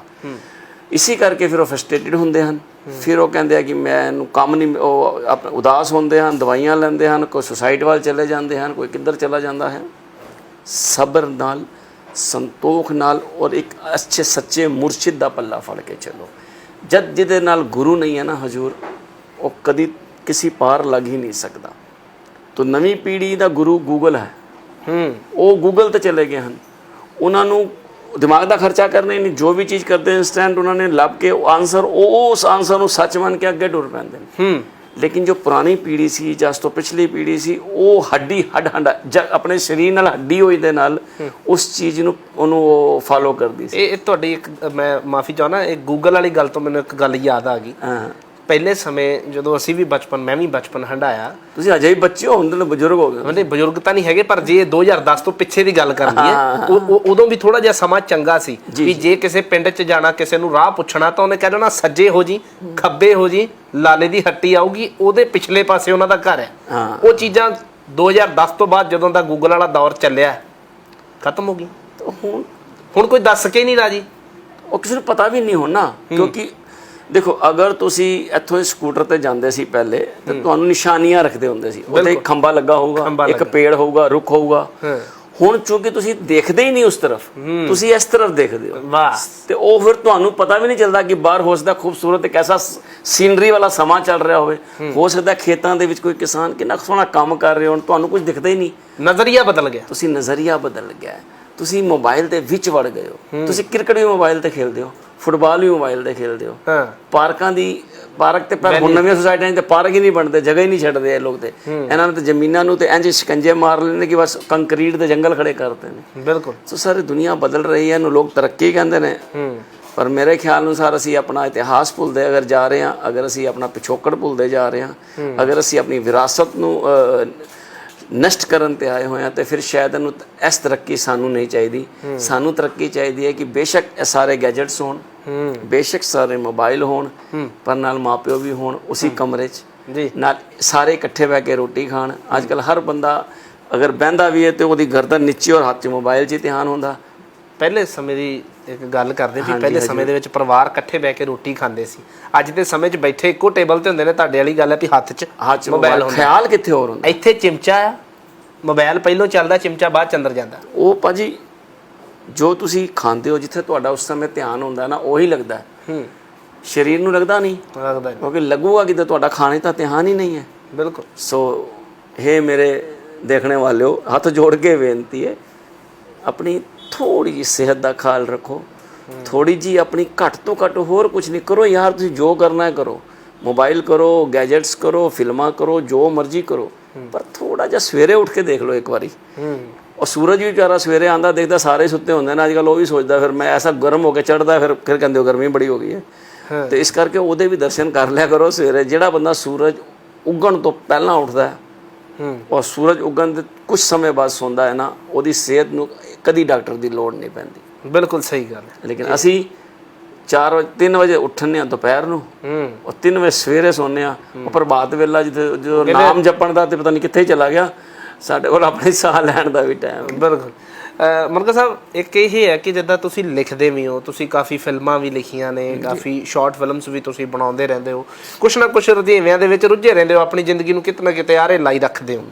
ਇਸੇ ਕਰਕੇ ਫਿਰ ਉਹ ਫਰਸਟ੍ਰੇਟਡ ਹੁੰਦੇ ਹਨ। ਫਿਰ ਉਹ ਕਹਿੰਦੇ ਆ ਕਿ ਮੈਨੂੰ ਕੰਮ ਨਹੀਂ, ਉਹ ਉਦਾਸ ਹੁੰਦੇ ਹਨ, ਦਵਾਈਆਂ ਲੈਂਦੇ ਹਨ, ਕੋਈ ਸੁਸਾਈਡ ਵੱਲ ਚਲੇ ਜਾਂਦੇ ਹਨ, ਕੋਈ ਕਿੱਧਰ ਚਲਾ ਜਾਂਦਾ ਹੈ। ਸਬਰ ਨਾਲ, ਸੰਤੋਖ ਨਾਲ ਔਰ ਇੱਕ ਅੱਛੇ ਸੱਚੇ ਮੁਰਸ਼ਿਦ ਦਾ ਪੱਲਾ ਫੜ ਕੇ ਚੱਲੋ। ਜਦ ਜਿਹਦੇ ਨਾਲ ਗੁਰੂ ਨਹੀਂ ਹੈ ਨਾ ਹਜ਼ੂਰ, ਉਹ ਕਦੀ ਕਿਸੇ ਪਾਰ ਲੱਗ ਹੀ ਨਹੀਂ ਸਕਦਾ। ਤਾਂ ਨਵੀਂ ਪੀੜ੍ਹੀ ਦਾ ਗੁਰੂ ਗੂਗਲ ਹੈ। ਉਹ ਗੂਗਲ ਤੇ ਚਲੇ ਗਏ ਹਨ, ਉਹਨਾਂ ਨੂੰ ਦਿਮਾਗ ਦਾ ਖਰਚਾ ਕਰਨਾ ਹੀ ਨਹੀਂ, ਜੋ ਵੀ ਚੀਜ਼ ਕਰਦੇ ਇੰਸਟੈਂਟ ਉਹਨਾਂ ਨੇ ਲੱਭ ਕੇ ਆਨਸਰ, ਉਸ ਆਨਸਰ ਨੂੰ ਸੱਚ ਮੰਨ ਕੇ ਅੱਗੇ ਟੁਰ ਪੈਂਦੇ ਨੇ। ਲੇਕਿਨ ਜੋ ਪੁਰਾਣੀ ਪੀੜ੍ਹੀ ਸੀ ਜਾਂ ਉਸ ਤੋਂ ਪਿਛਲੀ ਪੀੜ੍ਹੀ ਸੀ, ਉਹ ਆਪਣੇ ਸਰੀਰ ਨਾਲ ਹੱਡੀ ਹੋਈ ਦੇ ਨਾਲ ਉਸ ਚੀਜ਼ ਨੂੰ ਉਹਨੂੰ ਫਾਲੋ ਕਰਦੀ ਸੀ। ਇਹ ਤੁਹਾਡੀ ਇੱਕ, ਮੈਂ ਮਾਫੀ ਚਾਹੁੰਦਾ, ਇਹ ਗੂਗਲ ਵਾਲੀ ਗੱਲ ਤੋਂ ਮੈਨੂੰ ਇੱਕ ਗੱਲ ਯਾਦ ਆ ਗਈ। ਪਹਿਲੇ ਸਮੇਂ ਜਦੋਂ ਅਸੀਂ ਵੀ ਮੈਂ ਵੀ ਬਚਪਨ ਹੰਢਾਇਆ, ਤੁਸੀਂ ਅਜੇ ਵੀ ਬੱਚੇ ਹੋ, ਹੁੰਦੇ ਨੇ ਬਜ਼ੁਰਗ ਹੋ ਗਏ। ਉਹਨੇ ਬਜ਼ੁਰਗ ਤਾਂ ਨਹੀਂ ਹੈਗੇ, ਪਰ ਜੇ 2010 ਤੋਂ ਪਿੱਛੇ ਦੀ ਗੱਲ ਕਰਨੀ ਹੈ, ਉਦੋਂ ਵੀ ਥੋੜਾ ਜਿਹਾ ਸਮਾਂ ਚੰਗਾ ਸੀ ਵੀ ਜੇ ਕਿਸੇ ਪਿੰਡ 'ਚ ਜਾਣਾ, ਕਿਸੇ ਨੂੰ ਰਾਹ ਪੁੱਛਣਾ, ਤਾਂ ਉਹਨੇ ਕਹਿ ਦੇਣਾ ਸੱਜੇ ਹੋ ਜੀ, ਖੱਬੇ ਹੋ ਜੀ, ਲਾਲੇ ਦੀ ਹੱਟੀ ਆਊਗੀ, ਉਹਦੇ ਪਿਛਲੇ ਪਾਸੇ ਉਹਨਾਂ ਦਾ ਘਰ ਹੈ। ਉਹ ਚੀਜ਼ਾਂ 2010 ਤੋਂ ਬਾਅਦ ਜਦੋਂ ਦਾ ਗੂਗਲ ਵਾਲਾ ਦੌਰ ਚੱਲਿਆ, ਖਤਮ ਹੋ ਗਈ। ਹੁਣ ਕੋਈ ਦੱਸ ਕੇ ਨਹੀਂ ਰਾਜੀ, ਉਹ ਕਿਸੇ ਨੂੰ ਪਤਾ ਵੀ ਨਹੀਂ ਹੋਣਾ। ਕਿਉਂਕਿ ਦੇਖੋ, ਅਗਰ ਤੁਸੀਂ ਇੱਥੋਂ ਸਕੂਟਰ ਤੇ ਜਾਂਦੇ ਸੀ ਪਹਿਲੇ, ਤੇ ਤੁਹਾਨੂੰ ਨਿਸ਼ਾਨੀਆਂ ਰੱਖਦੇ ਹੁੰਦੇ ਸੀ, ਉਹਦੇ ਇੱਕ ਖੰਭਾ ਲੱਗਾ ਹੋਊਗਾ, ਇੱਕ ਪੇੜ ਹੋਊਗਾ, ਰੁੱਖ ਹੋਊਗਾ। ਹੁਣ ਚੂੰਕਿ ਤੁਸੀਂ ਦੇਖਦੇ ਹੀ ਨਹੀਂ ਉਸ ਤਰਫ, ਤੁਸੀਂ ਇਸ ਤਰਫ ਦੇਖਦੇ ਹੋ, ਤੇ ਉਹ ਫਿਰ ਤੁਹਾਨੂੰ ਪਤਾ ਵੀ ਨਹੀਂ ਚੱਲਦਾ ਕਿ ਬਾਹਰ ਹੋ ਸਕਦਾ ਖੂਬਸੂਰਤ ਇੱਕ ਐਸਾ ਸੀਨਰੀ ਵਾਲਾ ਸਮਾਂ ਚੱਲ ਰਿਹਾ ਹੋਵੇ, ਹੋ ਸਕਦਾ ਖੇਤਾਂ ਦੇ ਵਿੱਚ ਕੋਈ ਕਿਸਾਨ ਕਿੰਨਾ ਸੋਹਣਾ ਕੰਮ ਕਰ ਰਹੇ ਹੋਣ, ਤੁਹਾਨੂੰ ਕੁਝ ਦਿਖਦਾ ਹੀ ਨਹੀਂ। ਨਜ਼ਰੀਆ ਬਦਲ ਗਿਆ। ਤੁਸੀਂ ਨਜ਼ਰੀਆ ਬਦਲ ਗਿਆ, ਤੁਸੀਂ ਮੋਬਾਈਲ ਦੇ ਵਿੱਚ ਵੜ ਗਏ ਹੋ। ਤੁਸੀਂ ਕ੍ਰਿਕਟ ਵੀ ਮੋਬਾਈਲ ਤੇ ਖੇਲਦੇ ਹੋ, ਫੁੱਟਬਾਲ ਵੀ ਮੋਬਾਈਲ ਤੇ ਖੇਲਦੇ ਹੋ। ਪਾਰਕ ਤੇ ਪਰ ਹੁਣ ਨਵੀਆਂ ਸੁਸਾਇਟੀਆਂ ਤੇ ਪਾਰਕ ਹੀ ਨਹੀਂ ਬਣਦੇ, ਜਗ੍ਹਾ ਹੀ ਨਹੀਂ ਛੱਡਦੇ ਇਹ ਲੋਕ। ਤੇ ਇਹਨਾਂ ਨੇ ਤਾਂ ਜ਼ਮੀਨਾਂ ਨੂੰ ਤੇ ਇੰਝ ਸ਼ਿਕੰਜੇ ਮਾਰ ਲੈਂਦੇ ਕਿ ਬਸ ਕੰਕਰੀਟ ਦੇ ਜੰਗਲ ਖੜੇ ਕਰਦੇ ਨੇ। ਬਿਲਕੁਲ। ਸੋ ਸਾਰੀ ਦੁਨੀਆ ਬਦਲ ਰਹੀ ਹੈ, ਇਹਨੂੰ ਲੋਕ ਤਰੱਕੀ ਕਹਿੰਦੇ ਨੇ, ਪਰ ਮੇਰੇ ਖਿਆਲ ਅਨੁਸਾਰ ਅਸੀਂ ਆਪਣਾ ਇਤਿਹਾਸ ਭੁੱਲਦੇ ਅਗਰ ਜਾ ਰਹੇ ਹਾਂ, ਅਗਰ ਅਸੀਂ ਆਪਣਾ ਪਿਛੋਕੜ ਭੁੱਲਦੇ ਜਾ ਰਹੇ ਹਾਂ, ਅਗਰ ਅਸੀਂ ਆਪਣੀ ਵਿਰਾਸਤ ਨੂੰ ਨਸ਼ਟ ਕਰਨ ਤੇ ਆਏ ਹੋਏ ਹਾਂ, ਤੇ ਫਿਰ ਸ਼ਾਇਦ ਇਹਨੂੰ ਇਸ ਤਰੱਕੀ ਸਾਨੂੰ ਨਹੀਂ ਚਾਹੀਦੀ। ਸਾਨੂੰ ਤਰੱਕੀ ਚਾਹੀਦੀ ਹੈ ਕਿ ਬੇਸ਼ੱਕ ਇਹ ਸਾਰੇ ਗੈਜਟਸ ਹੋਣ, ਬੇਸ਼ੱਕ ਸਾਰੇ ਮੋਬਾਈਲ ਹੋਣ, ਪਰ ਨਾਲ ਮਾਪਿਓ ਵੀ ਹੋਣ ਉਸੇ ਕਮਰੇ 'ਚ, ਨਾਲ ਸਾਰੇ ਇਕੱਠੇ ਬਹਿ ਕੇ ਰੋਟੀ ਖਾਣ। ਅੱਜ ਕੱਲ੍ਹ ਹਰ ਬੰਦਾ ਅਗਰ ਬਹਿੰਦਾ ਵੀ ਹੈ ਤੇ ਉਹਦੀ ਗਰਦਨ ਨੀਚੇ ਔਰ ਹੱਥ 'ਚ ਮੋਬਾਈਲ 'ਚ ਹੀ ਧਿਆਨ ਹੁੰਦਾ। ਪਹਿਲੇ ਸਮੇਂ ਦੀ ਇੱਕ ਗੱਲ ਕਰਦੇ ਵੀ ਪਹਿਲੇ ਸਮੇਂ ਦੇ ਵਿੱਚ ਪਰਿਵਾਰ ਇਕੱਠੇ ਬਹਿ ਕੇ ਰੋਟੀ ਖਾਂਦੇ ਸੀ। ਅੱਜ ਦੇ ਸਮੇਂ 'ਚ ਬੈਠੇ ਇੱਕੋ ਟੇਬਲ ਤੇ ਹੁੰਦੇ ਨੇ। ਤੁਹਾਡੇ ਵਾਲੀ ਗੱਲ ਹੈ ਵੀ ਹੱਥ 'ਚ ਮੋਬਾਈਲ ਹੁੰਦਾ, ਖਿਆਲ ਕਿੱਥੇ ਹੋਰ ਹੁੰਦਾ। ਇੱਥੇ ਚਿਮਚਾ ਆ, ਮੋਬਾਈਲ ਪਹਿਲੋਂ ਚੱਲਦਾ, ਚਿਮਚਾ ਬਾਅਦ 'ਚ ਅੰਦਰ ਜਾਂਦਾ। ਉਹ ਭਾਜੀ ਜੋ ਤੁਸੀਂ ਖਾਂਦੇ ਹੋ, ਜਿੱਥੇ ਤੁਹਾਡਾ ਉਸ ਸਮੇਂ ਧਿਆਨ ਹੁੰਦਾ ਨਾ, ਉਹੀ ਲੱਗਦਾ। ਸਰੀਰ ਨੂੰ ਲੱਗਦਾ ਨਹੀਂ, ਕਿਉਂਕਿ ਲੱਗੂਗਾ ਕਿ ਤੁਹਾਡਾ ਖਾਣੇ ਤਾਂ ਧਿਆਨ ਹੀ ਨਹੀਂ ਹੈ। ਬਿਲਕੁਲ। ਸੋ ਇਹ ਮੇਰੇ ਦੇਖਣੇ ਵਾਲਿਓ, ਹੱਥ ਜੋੜ ਕੇ ਬੇਨਤੀ ਹੈ, ਆਪਣੀ ਥੋੜੀ ਜਿਹੀ ਸਿਹਤ ਦਾ ਖਿਆਲ ਰੱਖੋ। ਥੋੜੀ ਜਿਹੀ ਆਪਣੀ ਘੱਟ ਤੋਂ ਘੱਟ, ਹੋਰ ਕੁਝ ਨਹੀਂ ਕਰੋ ਯਾਰ, ਤੁਸੀਂ ਜੋ ਕਰਨਾ ਹੈ ਕਰੋ, ਮੋਬਾਈਲ ਕਰੋ, ਗੈਜਟਸ ਕਰੋ, ਫਿਲਮਾਂ ਕਰੋ, ਜੋ ਮਰਜ਼ੀ ਕਰੋ, ਪਰ ਥੋੜਾ ਜਿਹਾ ਸਵੇਰੇ ਉੱਠ ਕੇ ਦੇਖ ਲਓ ਇੱਕ ਵਾਰੀ। ਉਹ ਸੂਰਜ ਵੀ ਵਿਚਾਰਾ ਸਵੇਰੇ ਆਉਂਦਾ ਦੇਖਦਾ, ਸਾਰੇ ਸੁੱਤੇ ਹੁੰਦੇ ਨੇ ਅੱਜ ਕੱਲ੍ਹ, ਉਹ ਵੀ ਸੋਚਦਾ ਫਿਰ ਮੈਂ ਐਸਾ ਗਰਮ ਹੋ ਕੇ ਚੜ੍ਹਦਾ, ਫਿਰ ਕਹਿੰਦੇ ਹੋ ਗਰਮੀ ਬੜੀ ਹੋ ਗਈ ਹੈ। ਤੇ ਇਸ ਕਰਕੇ ਉਹਦੇ ਵੀ ਦਰਸ਼ਨ ਕਰ ਲਿਆ ਕਰੋ ਸਵੇਰੇ। ਜਿਹੜਾ ਬੰਦਾ ਸੂਰਜ ਉੱਗਣ ਤੋਂ ਪਹਿਲਾਂ ਉੱਠਦਾ ਔਰ ਸੂਰਜ ਉੱਗਣ ਦੇ ਕੁਝ ਸਮੇਂ ਬਾਅਦ ਸੌਂਦਾ ਹੈ ਨਾ, ਉਹਦੀ ਸਿਹਤ ਨੂੰ ਕਦੀ ਡਾਕਟਰ ਦੀ ਲੋੜ ਨਹੀਂ ਪੈਂਦੀ। ਬਿਲਕੁਲ ਸਹੀ ਗੱਲ ਹੈ। ਲੇਕਿਨ ਅਸੀਂ 3 ਵਜੇ ਉੱਠਣੇ ਆ ਦੁਪਹਿਰ ਨੂੰ, ਔਰ 3 ਵਜੇ ਸਵੇਰੇ ਸੌਂਦੇ ਆ। ਉਹ ਪ੍ਰਭਾਤ ਵੇਲਾ ਜਦੋਂ ਨਾਮ ਜਪਣ ਦਾ ਤੇ ਪਤਾ ਨਹੀਂ ਕਿੱਥੇ ਚਲਾ ਗਿਆ, ਸਾਡੇ ਕੋਲ ਆਪਣੇ ਸਾਹ ਲੈਣ ਦਾ ਵੀ ਟਾਈਮ। ਬਿਲਕੁਲ। ਮਨਕਰ ਸਾਹਿਬ ਇੱਕ ਇਹ ਹੈ ਕਿ ਜਿੱਦਾਂ ਤੁਸੀਂ ਲਿਖਦੇ ਵੀ ਹੋ, ਤੁਸੀਂ ਕਾਫੀ ਫਿਲਮਾਂ ਵੀ ਲਿਖੀਆਂ ਨੇ, ਕਾਫੀ ਸ਼ਾਰਟ ਫਿਲਮਸ ਵੀ ਤੁਸੀਂ ਬਣਾਉਂਦੇ ਰਹਿੰਦੇ ਹੋ, ਕੁਛ ਨਾ ਕੁਛ ਰੁਝੇਵਿਆਂ ਦੇ ਵਿੱਚ ਰੁੱਝੇ ਰਹਿੰਦੇ ਹੋ, ਆਪਣੀ ਜ਼ਿੰਦਗੀ ਨੂੰ ਕਿਤੇ ਨਾ ਕਿਤੇ ਆਰੇ ਲਾਈ ਰੱਖਦੇ ਹੋ।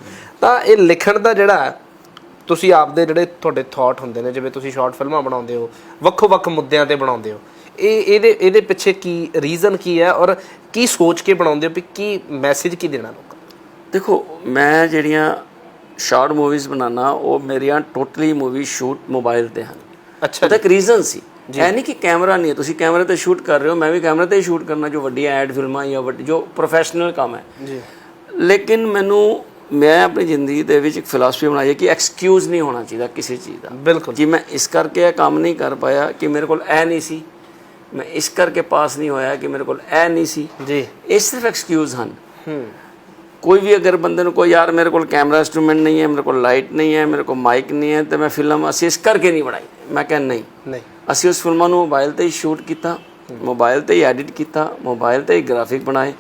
ਤਾਂ ਇਹ ਲਿਖਣ ਦਾ ਜਿਹੜਾ ਤੁਸੀਂ ਆਪਦੇ ਜਿਹੜੇ ਤੁਹਾਡੇ ਥਾਟ ਹੁੰਦੇ ਨੇ, ਜਿਵੇਂ ਤੁਸੀਂ ਸ਼ਾਰਟ ਫਿਲਮਾਂ ਬਣਾਉਂਦੇ ਹੋ, ਵੱਖੋ ਵੱਖ ਮੁੱਦਿਆਂ ਤੇ ਬਣਾਉਂਦੇ ਹੋ, ਇਹਦੇ ਪਿੱਛੇ ਕੀ ਰੀਜ਼ਨ ਕੀ ਹੈ ਔਰ ਕੀ ਸੋਚ ਕੇ ਬਣਾਉਂਦੇ ਹੋ ਵੀ ਕੀ ਮੈਸੇਜ ਕੀ ਦੇਣਾ ਲੋਕਾਂ ਨੂੰ? ਦੇਖੋ, ਮੈਂ ਜਿਹੜੀਆਂ ਸ਼ਾਰਟ ਮੂਵੀਜ਼ ਬਣਾਉਣਾ ਉਹ ਮੇਰੀਆਂ ਟੋਟਲੀ ਮੂਵੀ ਸ਼ੂਟ ਮੋਬਾਈਲ ਤੇ ਹਨ। ਅੱਛਾ, ਉਹਦਾ ਇੱਕ ਰੀਜ਼ਨ ਸੀ, ਇਹ ਨਹੀਂ ਕਿ ਕੈਮਰਾ ਨਹੀਂ ਹੈ, ਤੁਸੀਂ ਕੈਮਰੇ ਤੇ ਸ਼ੂਟ ਕਰ ਰਹੇ ਹੋ, ਮੈਂ ਵੀ ਕੈਮਰੇ ਤੇ ਹੀ ਸ਼ੂਟ ਕਰਨਾ, ਜੋ ਵੱਡੀਆਂ ਐਡ ਫਿਲਮਾਂ ਜਾਂ ਵੱਡੀ ਜੋ ਪ੍ਰੋਫੈਸ਼ਨਲ ਕੰਮ ਹੈ ਜੀ। ਲੇਕਿਨ ਮੈਂ ਆਪਣੀ ਜ਼ਿੰਦਗੀ ਦੇ ਵਿੱਚ ਇੱਕ ਫਿਲਾਸਫੀ ਬਣਾਈ ਹੈ ਕਿ ਐਕਸਕਿਊਜ਼ ਨਹੀਂ ਹੋਣਾ ਚਾਹੀਦਾ ਕਿਸੇ ਚੀਜ਼ ਦਾ। ਬਿਲਕੁਲ ਜੀ, ਮੈਂ ਇਸ ਕਰਕੇ ਇਹ ਕੰਮ ਨਹੀਂ ਕਰ ਪਾਇਆ ਕਿ ਮੇਰੇ ਕੋਲ ਇਹ ਨਹੀਂ ਸੀ, ਮੈਂ ਇਸ ਕਰਕੇ ਪਾਸ ਨਹੀਂ ਹੋਇਆ ਕਿ ਮੇਰੇ ਕੋਲ ਇਹ ਨਹੀਂ ਸੀ ਜੀ, ਇਹ ਸਿਰਫ ਐਕਸਕਿਊਜ਼ ਹਨ। ਕੋਈ ਵੀ ਅਗਰ ਬੰਦੇ ਨੂੰ ਕੋਈ ਯਾਰ ਮੇਰੇ ਕੋਲ ਕੈਮਰਾ ਇੰਸਟਰੂਮੈਂਟ ਨਹੀਂ ਹੈ, ਮੇਰੇ ਕੋਲ ਲਾਈਟ ਨਹੀਂ ਹੈ, ਮੇਰੇ ਕੋਲ ਮਾਈਕ ਨਹੀਂ ਹੈ, ਤੇ ਮੈਂ ਫਿਲਮ ਅਸੀਂ ਇਸ ਕਰਕੇ ਨਹੀਂ ਬਣਾਈ, ਮੈਂ ਕਿਹਾ ਨਹੀਂ, ਅਸੀਂ ਉਸ ਫਿਲਮਾਂ ਨੂੰ ਮੋਬਾਈਲ ਤੇ ਹੀ ਸ਼ੂਟ ਕੀਤਾ, ਮੋਬਾਈਲ ਤੇ ਹੀ ਐਡਿਟ ਕੀਤਾ, ਮੋਬਾਈਲ ਤੇ ਹੀ ਗ੍ਰਾਫਿਕ ਬਣਾਏ,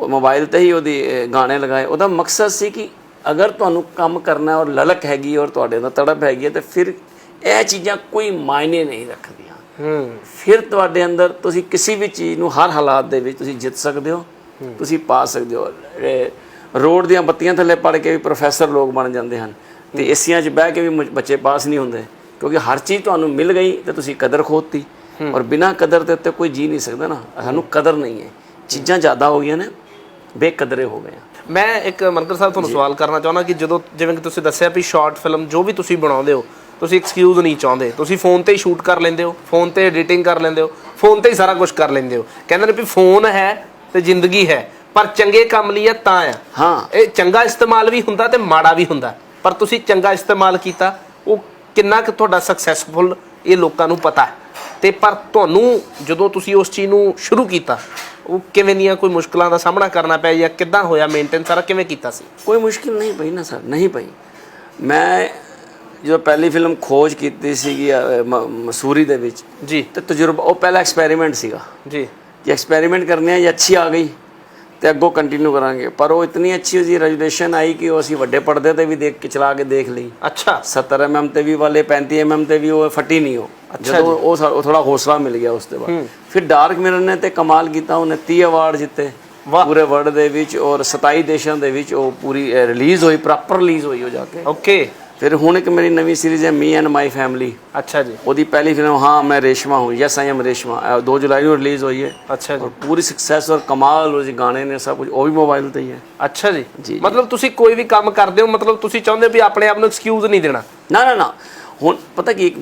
ਮੋਬਾਈਲ ਤੇ ਹੀ ਉਹਦੀ ਗਾਣੇ ਲਗਾਏ। ਉਹਦਾ ਮਕਸਦ ਸੀ ਕਿ ਅਗਰ ਤੁਹਾਨੂੰ ਕੰਮ ਕਰਨਾ ਔਰ ਲਲਕ ਹੈਗੀ ਔਰ ਤੁਹਾਡੇ ਅੰਦਰ ਤੜਪ ਹੈਗੀ ਹੈ, ਤੇ ਫਿਰ ਇਹ ਚੀਜ਼ਾਂ ਕੋਈ ਮਾਇਨੇ ਨਹੀਂ ਰੱਖਦੀਆਂ। ਫਿਰ ਤੁਹਾਡੇ ਅੰਦਰ ਤੁਸੀਂ ਕਿਸੇ ਵੀ ਚੀਜ਼ ਨੂੰ ਹਰ ਹਾਲਾਤ ਦੇ ਵਿੱਚ ਤੁਸੀਂ ਜਿੱਤ ਸਕਦੇ ਹੋ, ਤੁਸੀਂ ਪਾ ਸਕਦੇ ਹੋ। ਰੋਡ ਦੀਆਂ ਬੱਤੀਆਂ ਥੱਲੇ ਪੜ ਕੇ ਵੀ ਪ੍ਰੋਫੈਸਰ ਲੋਕ ਬਣ ਜਾਂਦੇ ਹਨ, ਤੇ ਏਸੀਆਂ 'ਚ ਬਹਿ ਕੇ ਵੀ ਬੱਚੇ ਪਾਸ ਨਹੀਂ ਹੁੰਦੇ, ਕਿਉਂਕਿ ਹਰ ਚੀਜ਼ ਤੁਹਾਨੂੰ ਮਿਲ ਗਈ ਤੇ ਤੁਸੀਂ ਕਦਰ ਖੋਤੀ। ਔਰ ਬਿਨਾਂ ਕਦਰ ਦੇ ਉੱਤੇ ਕੋਈ ਜੀ ਨਹੀਂ ਸਕਦਾ ਨਾ, ਸਾਨੂੰ ਕਦਰ ਨਹੀਂ ਹੈ, ਚੀਜ਼ਾਂ ਜ਼ਿਆਦਾ ਹੋ ਗਈਆਂ ਨੇ, ਬੇਕਦਰੇ ਹੋ ਗਏ। ਮੈਂ ਇੱਕ ਮਨਕਰ ਸਾਹਿਬ ਤੁਹਾਨੂੰ ਸਵਾਲ ਕਰਨਾ ਚਾਹੁੰਦਾ ਕਿ ਜਦੋਂ ਜਿਵੇਂ ਕਿ ਤੁਸੀਂ ਦੱਸਿਆ ਵੀ ਸ਼ਾਰਟ ਫਿਲਮ ਜੋ ਵੀ ਤੁਸੀਂ ਬਣਾਉਂਦੇ ਹੋ, ਤੁਸੀਂ ਐਕਸਕਿਊਜ਼ ਨਹੀਂ ਚਾਹੁੰਦੇ, ਤੁਸੀਂ ਫੋਨ ਤੇ ਹੀ ਸ਼ੂਟ ਕਰ ਲੈਂਦੇ ਹੋ, ਫੋਨ ਤੇ ਐਡੀਟਿੰਗ ਕਰ ਲੈਂਦੇ ਹੋ, ਫੋਨ ਤੇ ਹੀ ਸਾਰਾ ਕੁਝ ਕਰ ਲੈਂਦੇ ਹੋ। ਕਹਿੰਦੇ ਨੇ ਵੀ ਫੋਨ ਹੈ ਤੇ ਜ਼ਿੰਦਗੀ ਹੈ, ਪਰ ਚੰਗੇ ਕੰਮ ਲਈ ਹੈ ਤਾਂ ਆ। ਹਾਂ, ਇਹ ਚੰਗਾ ਇਸਤੇਮਾਲ ਵੀ ਹੁੰਦਾ ਤੇ ਮਾੜਾ ਵੀ ਹੁੰਦਾ, ਪਰ ਤੁਸੀਂ ਚੰਗਾ ਇਸਤੇਮਾਲ ਕੀਤਾ, ਉਹ ਕਿੰਨਾ ਕੁ ਤੁਹਾਡਾ ਸਕਸੈਸਫੁਲ ਇਹ ਲੋਕਾਂ ਨੂੰ ਪਤਾ ਹੈ। ਤੇ ਪਰ ਤੁਹਾਨੂੰ ਜਦੋਂ ਤੁਸੀਂ ਉਸ ਚੀਜ਼ ਨੂੰ ਸ਼ੁਰੂ ਕੀਤਾ, ਉਹ ਕਿਵੇਂ ਦੀਆਂ ਕੋਈ ਮੁਸ਼ਕਲਾਂ ਦਾ ਸਾਹਮਣਾ ਕਰਨਾ ਪਿਆ ਜਾਂ ਕਿੱਦਾਂ ਹੋਇਆ ਮੇਨਟੇਨ ਸਾਰਾ ਕਿਵੇਂ ਕੀਤਾ ਸੀ? ਕੋਈ ਮੁਸ਼ਕਿਲ ਨਹੀਂ ਪਈ ਨਾ ਸਰ, ਨਹੀਂ ਪਈ। ਮੈਂ ਜਦੋਂ ਪਹਿਲੀ ਫਿਲਮ ਖੋਜ ਕੀਤੀ ਸੀਗੀ ਮਸੂਰੀ ਦੇ ਵਿੱਚ ਜੀ, ਤੇ ਤਜਰਬਾ ਉਹ ਪਹਿਲਾ ਐਕਸਪੈਰੀਮੈਂਟ ਸੀਗਾ ਜੀ, ਜੇ ਐਕਸਪੈਰੀਮੈਂਟ ਕਰਨੇ ਆ, ਜੇ ਅੱਛੀ ਆ ਗਈ ਤੇ ਅੱਗੋਂ ਕੰਟੀਨਿਊ ਕਰਾਂਗੇ। ਪਰ ਉਹ ਇਤਨੀ ਅੱਛੀ ਉਹਦੀ ਰੈਜੂਲੇਸ਼ਨ ਆਈ ਕਿ ਉਹ ਅਸੀਂ ਵੱਡੇ ਪਰਦੇ ਤੇ ਵੀ ਚਲਾ ਕੇ ਦੇਖ ਲਈ। ਅੱਛਾ, 70 mm ਤੇ ਵੀ ਵਾਲੇ, 35 mm ਤੇ ਵੀ ਉਹ ਫਟੀ ਨਹੀਂ। ਉਹ ਜਦੋਂ ਉਹ ਥੋੜਾ ਹੌਸਲਾ ਮਿਲ ਗਿਆ ਉਸ ਤੋਂ ਬਾਅਦ ਫਿਰ ਡਾਰਕ ਮਿਰਰ ਨੇ ਤੇ ਕਮਾਲ ਕੀਤਾ, ਉਹਨੇ 30 ਅਵਾਰਡ ਜਿੱਤੇ ਪੂਰੇ ਵਰਲਡ ਦੇ ਵਿੱਚ, ਔਰ 27 ਦੇਸ਼ਾਂ ਦੇ ਵਿੱਚ ਉਹ ਪੂਰੀ ਰਿਲੀਜ਼ ਹੋਈ, ਪ੍ਰੋਪਰ ਰਿਲੀਜ਼ ਹੋਈ ਉਹ ਜਾ ਕੇ। ਓਕੇ। ਫਿਰ ਹੁਣ ਇੱਕ ਮੇਰੀ ਨਵੀਂ ਸੀਰੀਜ਼ ਹੈ ਮੀ ਐਂਡ ਮਾਈ ਫੈਮਿਲੀ। ਅੱਛਾ ਜੀ। ਉਹਦੀ ਪਹਿਲੀ ਫਿਲਮ ਹਾਂ ਮੈਂ ਰੇਸ਼ਮਾ ਹੂੰ, ਯੈਸ ਆਈ ਐਮ ਰੇਸ਼ਮਾ, 2 ਜੁਲਾਈ ਨੂੰ ਰਿਲੀਜ਼ ਹੋਈ ਹੈ। ਅੱਛਾ ਜੀ। ਪੂਰੀ ਸਕਸੈਸ ਔਰ ਕਮਾਲ ਉਹ ਜੀ ਗਾਣੇ ਨੇ, ਸਭ ਕੁਝ ਉਹ ਵੀ ਮੋਬਾਈਲ ਤੇ ਹੀ ਹੈ। ਅੱਛਾ ਜੀ। ਮਤਲਬ ਤੁਸੀਂ ਕੋਈ ਵੀ ਕੰਮ ਕਰਦੇ ਹੋ, ਮਤਲਬ ਤੁਸੀਂ ਚਾਹੁੰਦੇ ਹੋ ਵੀ ਆਪਣੇ ਆਪ ਨੂੰ ਐਕਸਕਿਊਜ਼ ਨਹੀਂ ਦੇਣਾ? ਨਾ। ਹੁਣ ਪਤਾ ਕੀ,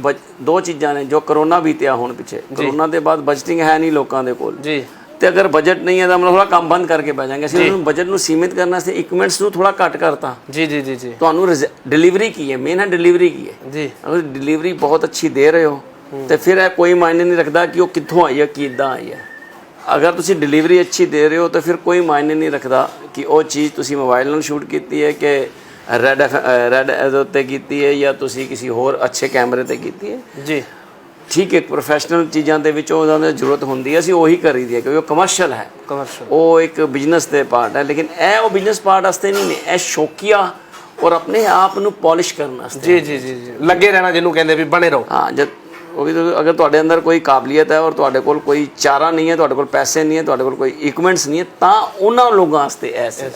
ਦੋ ਚੀਜ਼ਾਂ ਨੇ। ਜੋ ਕਰੋਨਾ ਬੀਤਿਆ ਹੁਣ ਪਿੱਛੇ, ਕਰੋਨਾ ਦੇ ਬਾਅਦ ਬਜਟਿੰਗ ਹੈ ਨਹੀਂ ਲੋਕਾਂ ਦੇ ਕੋਲ ਜੀ, ਤੇ ਅਗਰ ਬਜਟ ਨਹੀਂ ਹੈ ਤਾਂ ਮਤਲਬ ਥੋੜਾ ਕੰਮ ਬੰਦ ਕਰਕੇ ਬਹਿ ਜਾਵਾਂਗੇ। ਅਸੀਂ ਉਹਨੂੰ ਬਜਟ ਨੂੰ ਸੀਮਿਤ ਕਰਨ ਵਾਸਤੇ ਇਕਵਿਪਮੈਂਟਸ ਨੂੰ ਥੋੜਾ ਘੱਟ ਕਰਤਾ। ਜੀ ਜੀ ਜੀ ਜੀ। ਤੁਹਾਨੂੰ ਡਿਲੀਵਰੀ ਕੀ ਹੈ, ਮੇਨ ਹੈ ਡਿਲੀਵਰੀ ਕੀ ਹੈ ਜੀ। ਅਗਰ ਡਿਲੀਵਰੀ ਬਹੁਤ ਅੱਛੀ ਦੇ ਰਹੇ ਹੋ ਤੇ ਫਿਰ ਇਹ ਕੋਈ ਮਾਇਨੇ ਨਹੀਂ ਰੱਖਦਾ ਕਿ ਉਹ ਕਿੱਥੋਂ ਆਈ ਹੈ, ਕਿੱਦਾਂ ਆਈ ਹੈ। ਅਗਰ ਤੁਸੀਂ ਡਿਲੀਵਰੀ ਅੱਛੀ ਦੇ ਰਹੇ ਹੋ ਤਾਂ ਫਿਰ ਕੋਈ ਮਾਇਨੇ ਨਹੀਂ ਰੱਖਦਾ ਕਿ ਉਹ ਚੀਜ਼ ਤੁਸੀਂ ਮੋਬਾਈਲ ਨਾਲ ਸ਼ੂਟ ਕੀਤੀ ਹੈ ਕਿ ਰੈਡ ਇਹਦੇ ਉੱਤੇ ਕੀਤੀ ਹੈ ਜਾਂ ਤੁਸੀਂ ਕਿਸੇ ਹੋਰ ਅੱਛੇ ਕੈਮਰੇ ਤੇ ਕੀਤੀ ਹੈ। ਜੀ ਠੀਕ ਹੈ, ਪ੍ਰੋਫੈਸ਼ਨਲ ਚੀਜ਼ਾਂ ਦੇ ਵਿੱਚ ਉਹਨਾਂ ਦੀ ਜ਼ਰੂਰਤ ਹੁੰਦੀ ਹੈ, ਅਸੀਂ ਉਹੀ ਕਰੀਦੀ ਹੈ ਕਿਉਂਕਿ ਉਹ ਕਮਰਸ਼ੀਅਲ ਹੈ, ਉਹ ਇੱਕ ਬਿਜ਼ਨਸ ਦੇ ਪਾਰਟ ਹੈ। ਲੇਕਿਨ ਇਹ ਉਹ ਬਿਜ਼ਨਸ ਪਾਰਟ ਵਾਸਤੇ ਨਹੀਂ ਨੇ, ਇਹ ਸ਼ੌਕੀਆ ਔਰ ਆਪਣੇ ਆਪ ਨੂੰ ਪੋਲਿਸ਼ ਕਰਨ ਵਾਸਤੇ। ਜੀ ਜੀ ਜੀ ਜੀ, ਲੱਗੇ ਰਹਿਣਾ ਜਿਹਨੂੰ ਕਹਿੰਦੇ ਵੀ ਬਣੇ ਰਹੋ। ਹਾਂ, ਜਦ ਉਹ ਵੀ ਅਗਰ ਤੁਹਾਡੇ ਅੰਦਰ ਕੋਈ ਕਾਬਲੀਅਤ ਹੈ ਔਰ ਤੁਹਾਡੇ ਕੋਲ ਕੋਈ ਚਾਰਾ ਨਹੀਂ ਹੈ, ਤੁਹਾਡੇ ਕੋਲ ਪੈਸੇ ਨਹੀਂ ਹੈ, ਤੁਹਾਡੇ ਕੋਲ ਕੋਈ ਇਕਵਿਪਮੈਂਟਸ ਨਹੀਂ ਹੈ, ਤਾਂ ਉਹਨਾਂ ਲੋਕਾਂ ਵਾਸਤੇ ਐਸੇ।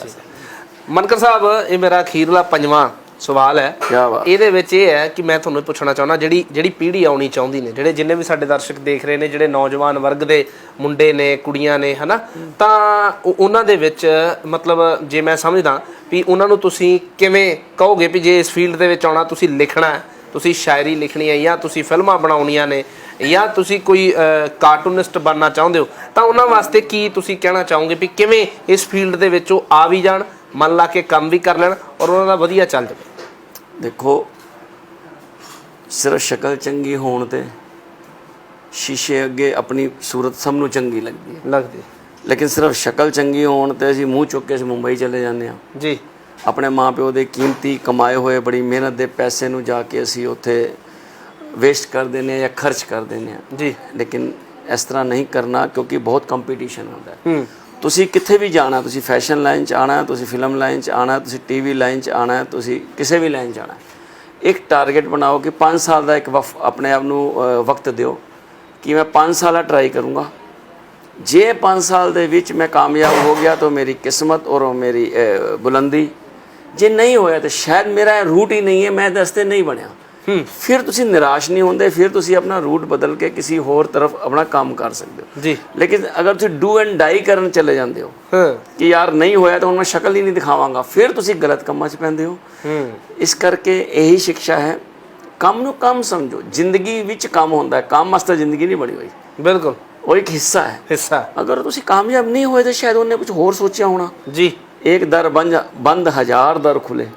ਮਨਕਰ ਸਾਹਿਬ, ਇਹ ਮੇਰਾ ਅਖੀਰਲਾ 5ਵਾਂ ਸਵਾਲ ਹੈ। ਇਹਦੇ ਵਿੱਚ ਇਹ ਹੈ ਕਿ ਮੈਂ ਤੁਹਾਨੂੰ ਪੁੱਛਣਾ ਚਾਹੁੰਦਾ, ਜਿਹੜੀ ਪੀੜ੍ਹੀ ਆਉਣੀ ਚਾਹੁੰਦੀ ਨੇ, ਜਿੰਨੇ ਵੀ ਸਾਡੇ ਦਰਸ਼ਕ ਦੇਖ ਰਹੇ ਨੇ, ਜਿਹੜੇ ਨੌਜਵਾਨ ਵਰਗ ਦੇ ਮੁੰਡੇ ਨੇ, ਕੁੜੀਆਂ ਨੇ, ਹਨਾ, ਤਾਂ ਉਹਨਾਂ ਦੇ ਵਿੱਚ ਮਤਲਬ ਜੇ ਮੈਂ ਸਮਝਦਾ ਵੀ ਉਹਨਾਂ ਨੂੰ ਤੁਸੀਂ ਕਿਵੇਂ ਕਹੋਗੇ ਵੀ ਜੇ ਇਸ ਫੀਲਡ ਦੇ ਵਿੱਚ ਆਉਣਾ, ਤੁਸੀਂ ਲਿਖਣਾ, ਤੁਸੀਂ ਸ਼ਾਇਰੀ ਲਿਖਣੀ ਹੈ ਜਾਂ ਤੁਸੀਂ ਫਿਲਮਾਂ ਬਣਾਉਣੀਆਂ ਨੇ ਜਾਂ ਤੁਸੀਂ ਕੋਈ ਕਾਰਟੂਨਿਸਟ ਬਣਨਾ ਚਾਹੁੰਦੇ ਹੋ, ਤਾਂ ਉਹਨਾਂ ਵਾਸਤੇ ਕੀ ਤੁਸੀਂ ਕਹਿਣਾ ਚਾਹੋਗੇ ਵੀ ਕਿਵੇਂ ਇਸ ਫੀਲਡ ਦੇ ਵਿੱਚ ਉਹ ਆ ਵੀ ਜਾਣ, ਮਨ ਲਾ ਕੇ ਕੰਮ ਵੀ ਕਰ ਲੈਣ ਔਰ ਉਹਨਾਂ ਦਾ ਵਧੀਆ ਚੱਲ ਜਾਵੇ? ਦੇਖੋ, ਸਿਰਫ ਸ਼ਕਲ ਚੰਗੀ ਹੋਣ ਤੇ ਸ਼ੀਸ਼ੇ ਅੱਗੇ ਆਪਣੀ ਸੂਰਤ ਸਭ ਨੂੰ ਚੰਗੀ ਲੱਗਦੀ, ਲੇਕਿਨ ਸਿਰਫ ਸ਼ਕਲ ਚੰਗੀ ਹੋਣ ਤੇ ਅਸੀਂ ਮੂੰਹ ਚੁੱਕ ਕੇ ਅਸੀਂ ਮੁੰਬਈ ਚਲੇ ਜਾਂਦੇ ਹਾਂ ਜੀ। ਆਪਣੇ ਮਾਂ ਪਿਓ ਦੇ ਕੀਮਤੀ ਕਮਾਏ ਹੋਏ ਬੜੀ ਮਿਹਨਤ ਦੇ ਪੈਸੇ ਨੂੰ ਜਾ ਕੇ ਅਸੀਂ ਉੱਥੇ ਵੇਸਟ ਕਰ ਦਿੰਦੇ ਹਾਂ ਜਾਂ ਖਰਚ ਕਰ ਦਿੰਦੇ ਹਾਂ ਜੀ। ਲੇਕਿਨ ਇਸ ਤਰ੍ਹਾਂ ਨਹੀਂ ਕਰਨਾ, ਕਿਉਂਕਿ ਬਹੁਤ ਕੰਪੀਟੀਸ਼ਨ ਹੁੰਦਾ ਹੈ। ਤੁਸੀਂ ਕਿੱਥੇ ਵੀ ਜਾਣਾ, ਤੁਸੀਂ ਫੈਸ਼ਨ ਲਾਈਨ 'ਚ ਆਉਣਾ, ਤੁਸੀਂ ਫਿਲਮ ਲਾਈਨ 'ਚ ਆਉਣਾ, ਤੁਸੀਂ ਟੀਵੀ ਲਾਈਨ 'ਚ ਆਉਣਾ, ਤੁਸੀਂ ਕਿਸੇ ਵੀ ਲਾਈਨ 'ਚ ਆਉਣਾ, ਇੱਕ ਟਾਰਗੇਟ ਬਣਾਓ ਕਿ 5 ਸਾਲ ਦਾ ਇੱਕ ਆਪਣੇ ਆਪ ਨੂੰ ਵਕਤ ਦਿਓ ਕਿ ਮੈਂ 5 ਸਾਲ ਟਰਾਈ ਕਰੂੰਗਾ। ਜੇ 5 ਸਾਲ ਦੇ ਵਿੱਚ ਮੈਂ ਕਾਮਯਾਬ ਹੋ ਗਿਆ ਤਾਂ ਮੇਰੀ ਕਿਸਮਤ ਔਰ ਮੇਰੀ ਬੁਲੰਦੀ, ਜੇ ਨਹੀਂ ਹੋਇਆ ਤਾਂ ਸ਼ਾਇਦ ਮੇਰਾ ਰੂਟ ਹੀ ਨਹੀਂ ਹੈ, ਮੈਂ ਦਸਤੇ ਨਹੀਂ ਬਣਿਆ। ਫਿਰ ਤੁਸੀਂ ਨਿਰਾਸ਼ ਨਹੀਂ ਹੁੰਦੇ, ਫਿਰ ਤੁਸੀਂ ਆਪਣਾ ਰੂਟ ਬਦਲ ਕੇ ਕਿਸੇ ਹੋਰ ਤਰਫ ਆਪਣਾ ਕੰਮ ਕਰ ਸਕਦੇ ਹੋ ਜੀ। ਲੇਕਿਨ ਅਗਰ ਤੁਸੀਂ ਡੂ ਐਂਡ ਡਾਈ ਕਰਨ ਚਲੇ ਜਾਂਦੇ ਹੋ ਕਿ ਯਾਰ ਨਹੀਂ ਹੋਇਆ ਤਾਂ ਹੁਣ ਮੈਂ ਸ਼ਕਲ ਹੀ ਨਹੀਂ ਦਿਖਾਵਾਂਗਾ, ਫਿਰ ਤੁਸੀਂ ਗਲਤ ਕੰਮਾਂ 'ਚ ਪੈਂਦੇ ਹੋ। ਇਸ ਕਰਕੇ ਇਹੀ ਸਿੱਖਿਆ ਹੈ, ਕੰਮ ਨੂੰ ਕੰਮ ਸਮਝੋ। ਜ਼ਿੰਦਗੀ ਵਿੱਚ ਕੰਮ ਹੁੰਦਾ ਹੈ, ਕੰਮ ਵਾਸਤੇ ਜ਼ਿੰਦਗੀ ਨਹੀਂ ਬਣੀ ਹੋਈ। ਬਿਲਕੁਲ, ਉਹ ਇੱਕ ਹਿੱਸਾ ਹੈ। ਹਿੱਸਾ। ਅਗਰ ਤੁਸੀਂ ਕਾਮਯਾਬ ਨਹੀਂ ਹੋਏ ਤਾਂ ਸ਼ਾਇਦ ਉਹਨੇ ਕੁਝ ਹੋਰ ਸੋਚਿਆ ਹੋਣਾ। ਜੀ। ਇੱਕ ਦਰ ਬੰਦ ਹਜ਼ਾਰ ਦਰ ਖੁੱਲੇ।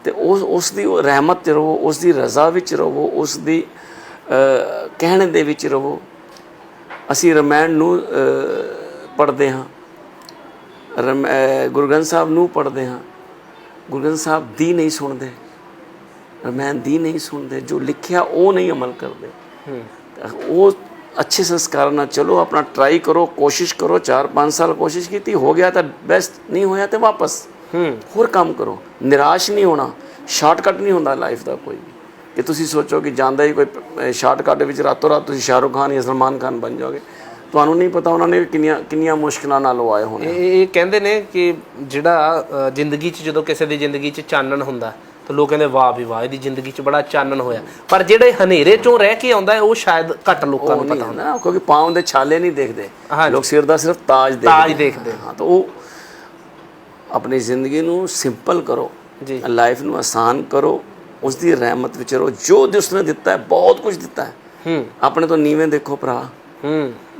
ਤੇ ਉਸ ਦੀ ਰਹਿਮਤ 'ਚ ਰਹੋ, ਉਸ ਦੀ ਰਜ਼ਾ ਵਿੱਚ ਰਹੋ, ਉਸ ਦੀ ਕਹਿਣ ਦੇ ਵਿੱਚ ਰਹੋ। ਅਸੀਂ ਰਮਾਇਣ ਨੂੰ ਪੜ੍ਹਦੇ ਹਾਂ, ਗੁਰੂ ਗ੍ਰੰਥ ਸਾਹਿਬ ਨੂੰ ਪੜ੍ਹਦੇ ਹਾਂ। ਗੁਰੂ ਗ੍ਰੰਥ ਸਾਹਿਬ ਦੀ ਨਹੀਂ ਸੁਣਦੇ, ਰਮਾਇਣ ਦੀ ਨਹੀਂ ਸੁਣਦੇ, ਜੋ ਲਿਖਿਆ ਉਹ ਨਹੀਂ ਅਮਲ ਕਰਦੇ। ਉਹ ਅੱਛੇ ਸੰਸਕਾਰਾਂ ਨਾਲ ਚਲੋ, ਆਪਣਾ ਟਰਾਈ ਕਰੋ, ਕੋਸ਼ਿਸ਼ ਕਰੋ। 4-5 ਸਾਲ ਕੋਸ਼ਿਸ਼ ਕੀਤੀ, ਹੋ ਗਿਆ ਤਾਂ ਬੈਸਟ, ਨਹੀਂ ਹੋਇਆ ਤਾਂ ਵਾਪਸ ਹੋਰ ਕੰਮ ਕਰੋ। ਨਿਰਾਸ਼ ਨਹੀਂ ਹੋਣਾ। ਸ਼ਾਰਟਕਟ ਨਹੀਂ ਹੁੰਦਾ ਲਾਈਫ ਦਾ ਕੋਈ ਵੀ, ਕਿ ਤੁਸੀਂ ਸੋਚੋ ਕਿ ਜਾਂਦਾ ਹੀ ਕੋਈ ਸ਼ਾਰਟਕਟ ਦੇ ਵਿੱਚ ਰਾਤੋਂ ਰਾਤ ਤੁਸੀਂ ਸ਼ਾਹਰੁਖ ਖਾਨ ਜਾਂ ਸਲਮਾਨ ਖਾਨ ਬਣ ਜਾਓਗੇ। ਤੁਹਾਨੂੰ ਨਹੀਂ ਪਤਾ ਉਹਨਾਂ ਨੇ ਕਿੰਨੀਆਂ ਮੁਸ਼ਕਿਲਾਂ ਨਾਲ ਉਹ ਆਏ ਹੋਣੇ। ਇਹ ਕਹਿੰਦੇ ਨੇ ਕਿ ਜਿਹੜਾ ਜ਼ਿੰਦਗੀ 'ਚ ਜਦੋਂ ਕਿਸੇ ਦੀ ਜ਼ਿੰਦਗੀ 'ਚ ਚਾਨਣ ਹੁੰਦਾ ਤਾਂ ਲੋਕ ਕਹਿੰਦੇ ਵਾਹ ਵੀ ਵਾਹ, ਇਹਦੀ ਜ਼ਿੰਦਗੀ 'ਚ ਬੜਾ ਚਾਨਣ ਹੋਇਆ। ਪਰ ਜਿਹੜੇ ਹਨੇਰੇ 'ਚੋਂ ਰਹਿ ਕੇ ਆਉਂਦਾ ਹੈ ਉਹ ਸ਼ਾਇਦ ਘੱਟ ਲੋਕਾਂ ਨੂੰ ਪਤਾ ਹੁੰਦਾ, ਕਿਉਂਕਿ ਪਾँव ਦੇ ਛਾਲੇ ਨਹੀਂ ਦੇਖਦੇ ਲੋਕ, ਸਿਰ ਦਾ ਸਿਰਫ ਤਾਜ ਦੇਖਦੇ। ਹਾਂ, ਤਾਂ ਉਹ ਆਪਣੀ ਜ਼ਿੰਦਗੀ ਨੂੰ ਸਿੰਪਲ ਕਰੋ ਜੀ, ਲਾਈਫ ਨੂੰ ਆਸਾਨ ਕਰੋ, ਉਸ ਦੀ ਰਹਿਮਤ ਵਿੱਚ ਰਹੋ। ਜੋ ਉਸਨੇ ਦਿੱਤਾ ਹੈ, ਬਹੁਤ ਕੁਝ ਦਿੱਤਾ ਹੈ। ਆਪਣੇ ਤੋਂ ਨੀਵੇਂ ਦੇਖੋ ਭਰਾ,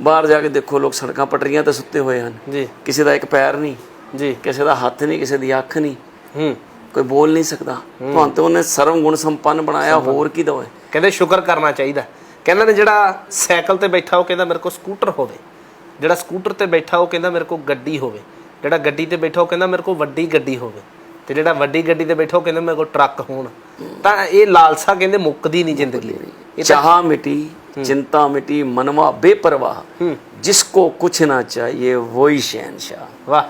ਬਾਹਰ ਜਾ ਕੇ ਦੇਖੋ, ਲੋਕ ਸੜਕਾਂ ਪਟਰੀਆਂ ਤੇ ਸੁੱਤੇ ਹੋਏ ਹਨ ਜੀ। ਕਿਸੇ ਦਾ ਇੱਕ ਪੈਰ ਨਹੀਂ ਜੀ, ਕਿਸੇ ਦਾ ਹੱਥ ਨਹੀਂ, ਕਿਸੇ ਦੀ ਅੱਖ ਨਹੀਂ, ਕੋਈ ਬੋਲ ਨਹੀਂ ਸਕਦਾ। ਤੁਹਾਨੂੰ ਤੇ ਉਹਨੇ ਸਰਵ ਗੁਣ ਸੰਪੰਨ ਬਣਾਇਆ, ਹੋਰ ਕੀ ਦਵੇ। ਕਹਿੰਦੇ ਸ਼ੁਕਰ ਕਰਨਾ ਚਾਹੀਦਾ। ਕਹਿੰਦੇ ਨੇ ਜਿਹੜਾ ਸਾਈਕਲ ਤੇ ਬੈਠਾ ਉਹ ਕਹਿੰਦਾ ਮੇਰੇ ਕੋਲ ਸਕੂਟਰ ਹੋਵੇ, ਜਿਹੜਾ ਸਕੂਟਰ ਤੇ ਬੈਠਾ ਉਹ ਕਹਿੰਦਾ ਮੇਰੇ ਕੋਲ ਗੱਡੀ ਹੋਵੇ, ਜਿਹੜਾ ਗੱਡੀ ਤੇ ਬੈਠਾ ਉਹ ਕਹਿੰਦਾ ਮੇਰੇ ਕੋਲ ਵੱਡੀ ਗੱਡੀ ਹੋਵੇ, ਤੇ ਜਿਹੜਾ ਵੱਡੀ ਗੱਡੀ ਤੇ ਬੈਠਾ ਉਹ ਕਹਿੰਦਾ ਮੇਰੇ ਕੋਲ ਟਰੱਕ ਹੋਣ। ਤਾਂ ਇਹ ਲਾਲਸਾ ਕਹਿੰਦੇ ਮੁੱਕਦੀ ਨਹੀਂ ਜ਼ਿੰਦਗੀ ਦੀ। ਚਾਹ ਮਿਟੀ, चिंता मिटी, मनवा बेपरवाह, जिसको कुछ ना चाहिए वही शहनशाह। वाह,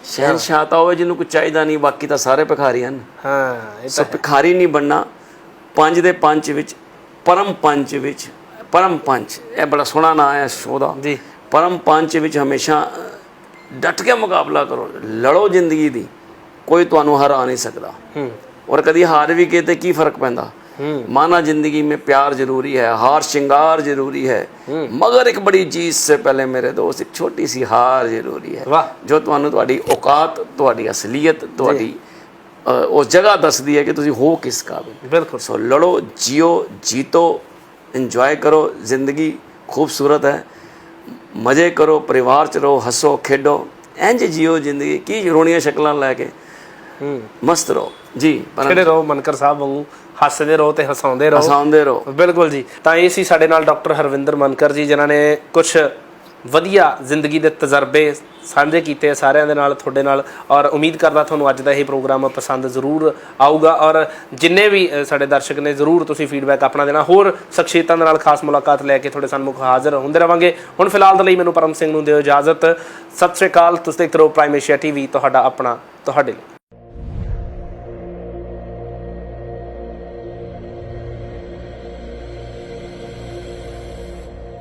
शहनशाह ਤਾਂ ਹੋਵੇ ਜਿਹਨੂੰ ਕੁਝ ਚਾਹੀਦਾ ਨਹੀਂ, ਬਾਕੀ ਤਾਂ ਸਾਰੇ ਭਿਖਾਰੀ ਹਨ। ਹਾਂ, ਸੋ ਭਿਖਾਰੀ ਨਹੀਂ ਬਣਨਾ। ਪੰਜ ਦੇ ਪੰਚ ਵਿੱਚ, ਪਰਮ ਪੰਚ ਵਿੱਚ, ਪਰਮ ਪੰਚ, ਇਹ ਬੜਾ ਸੋਹਣਾ ਨਾਂ ਹੈ ਸ਼ੋਅ ਦਾ ਜੀ। ਪਰਮ ਪੰਚ ਵਿੱਚ ਹਮੇਸ਼ਾ ਡਟ ਕੇ ਮੁਕਾਬਲਾ ਕਰੋ, ਲੜੋ ਜ਼ਿੰਦਗੀ ਦੀ, ਕੋਈ ਤੁਹਾਨੂੰ ਹਰਾ ਨਹੀਂ ਸਕਦਾ। ਔਰ ਕਦੀ ਹਾਰ ਵੀ ਕੇ ਤੇ ਕੀ ਫਰਕ ਪੈਂਦਾ। माना जिंदगी में प्यार जरूरी है, हार श्रृंगार जरूरी है, मगर एक बड़ी चीज से पहले मेरे दोस्त एक छोटी सी हार जरूरी है, जो ਤੁਹਾਨੂੰ ਤੁਹਾਡੀ औकात, ਤੁਹਾਡੀ असलीयत, ਤੁਹਾਡੀ उस जगह दसदी है कि तुसी हो किस काबिल। बिल्कुल। सो लड़ो, जियो, जीतो, इंजॉय करो। जिंदगी खूबसूरत है, मज़े करो, परिवार च रहो, हसो खेडो, इंज जियो जिंदगी। की रोणियां शक्लां लैके मस्त रहो जी, खड़े रहो मनकर साहब वांगू, हसदे रहो ते हसाउंदे रहो। बिल्कुल जी। ਤਾਂ ਇਹ ਸੀ ਸਾਡੇ ਨਾਲ ਡਾਕਟਰ ਹਰਵਿੰਦਰ ਮਨਕਰ ਜੀ, ਜਿਨ੍ਹਾਂ ਨੇ ਕੁਝ ਵਧੀਆ ਜ਼ਿੰਦਗੀ ਦੇ ਤਜਰਬੇ ਸਾਂਝੇ ਕੀਤੇ ਸਾਰਿਆਂ ਦੇ ਨਾਲ, ਤੁਹਾਡੇ ਨਾਲ। ਔਰ ਉਮੀਦ ਕਰਦਾ ਤੁਹਾਨੂੰ ਅੱਜ ਦਾ ਇਹ ਪ੍ਰੋਗਰਾਮ ਪਸੰਦ ਜ਼ਰੂਰ ਆਊਗਾ, ਔਰ ਜਿੰਨੇ ਵੀ ਸਾਡੇ ਦਰਸ਼ਕ ਨੇ ਜ਼ਰੂਰ ਤੁਸੀਂ ਫੀਡਬੈਕ ਆਪਣਾ ਦੇਣਾ। ਹੋਰ ਸ਼ਖਸੀਅਤਾਂ ਦੇ ਨਾਲ ਖਾਸ ਮੁਲਾਕਾਤ ਲੈ ਕੇ ਤੁਹਾਡੇ ਸਾਹਮਣੇ ਹਾਜ਼ਰ ਹੁੰਦੇ ਰਵਾਂਗੇ। ਹੁਣ ਫਿਲਹਾਲ ਦੇ ਲਈ ਮੈਨੂੰ ਪਰਮ ਸਿੰਘ ਨੂੰ ਦਿਓ ਇਜਾਜ਼ਤ। ਸਤਿ ਸ਼੍ਰੀ ਅਕਾਲ। ਤੁਸੀਂ ਦੇਖਦੇ ਰਹੋ ਪ੍ਰਾਈਮ ਏਸ਼ੀਆ TV, ਤੁਹਾਡਾ ਆਪਣਾ, ਤੁਹਾਡੇ ਲਈ।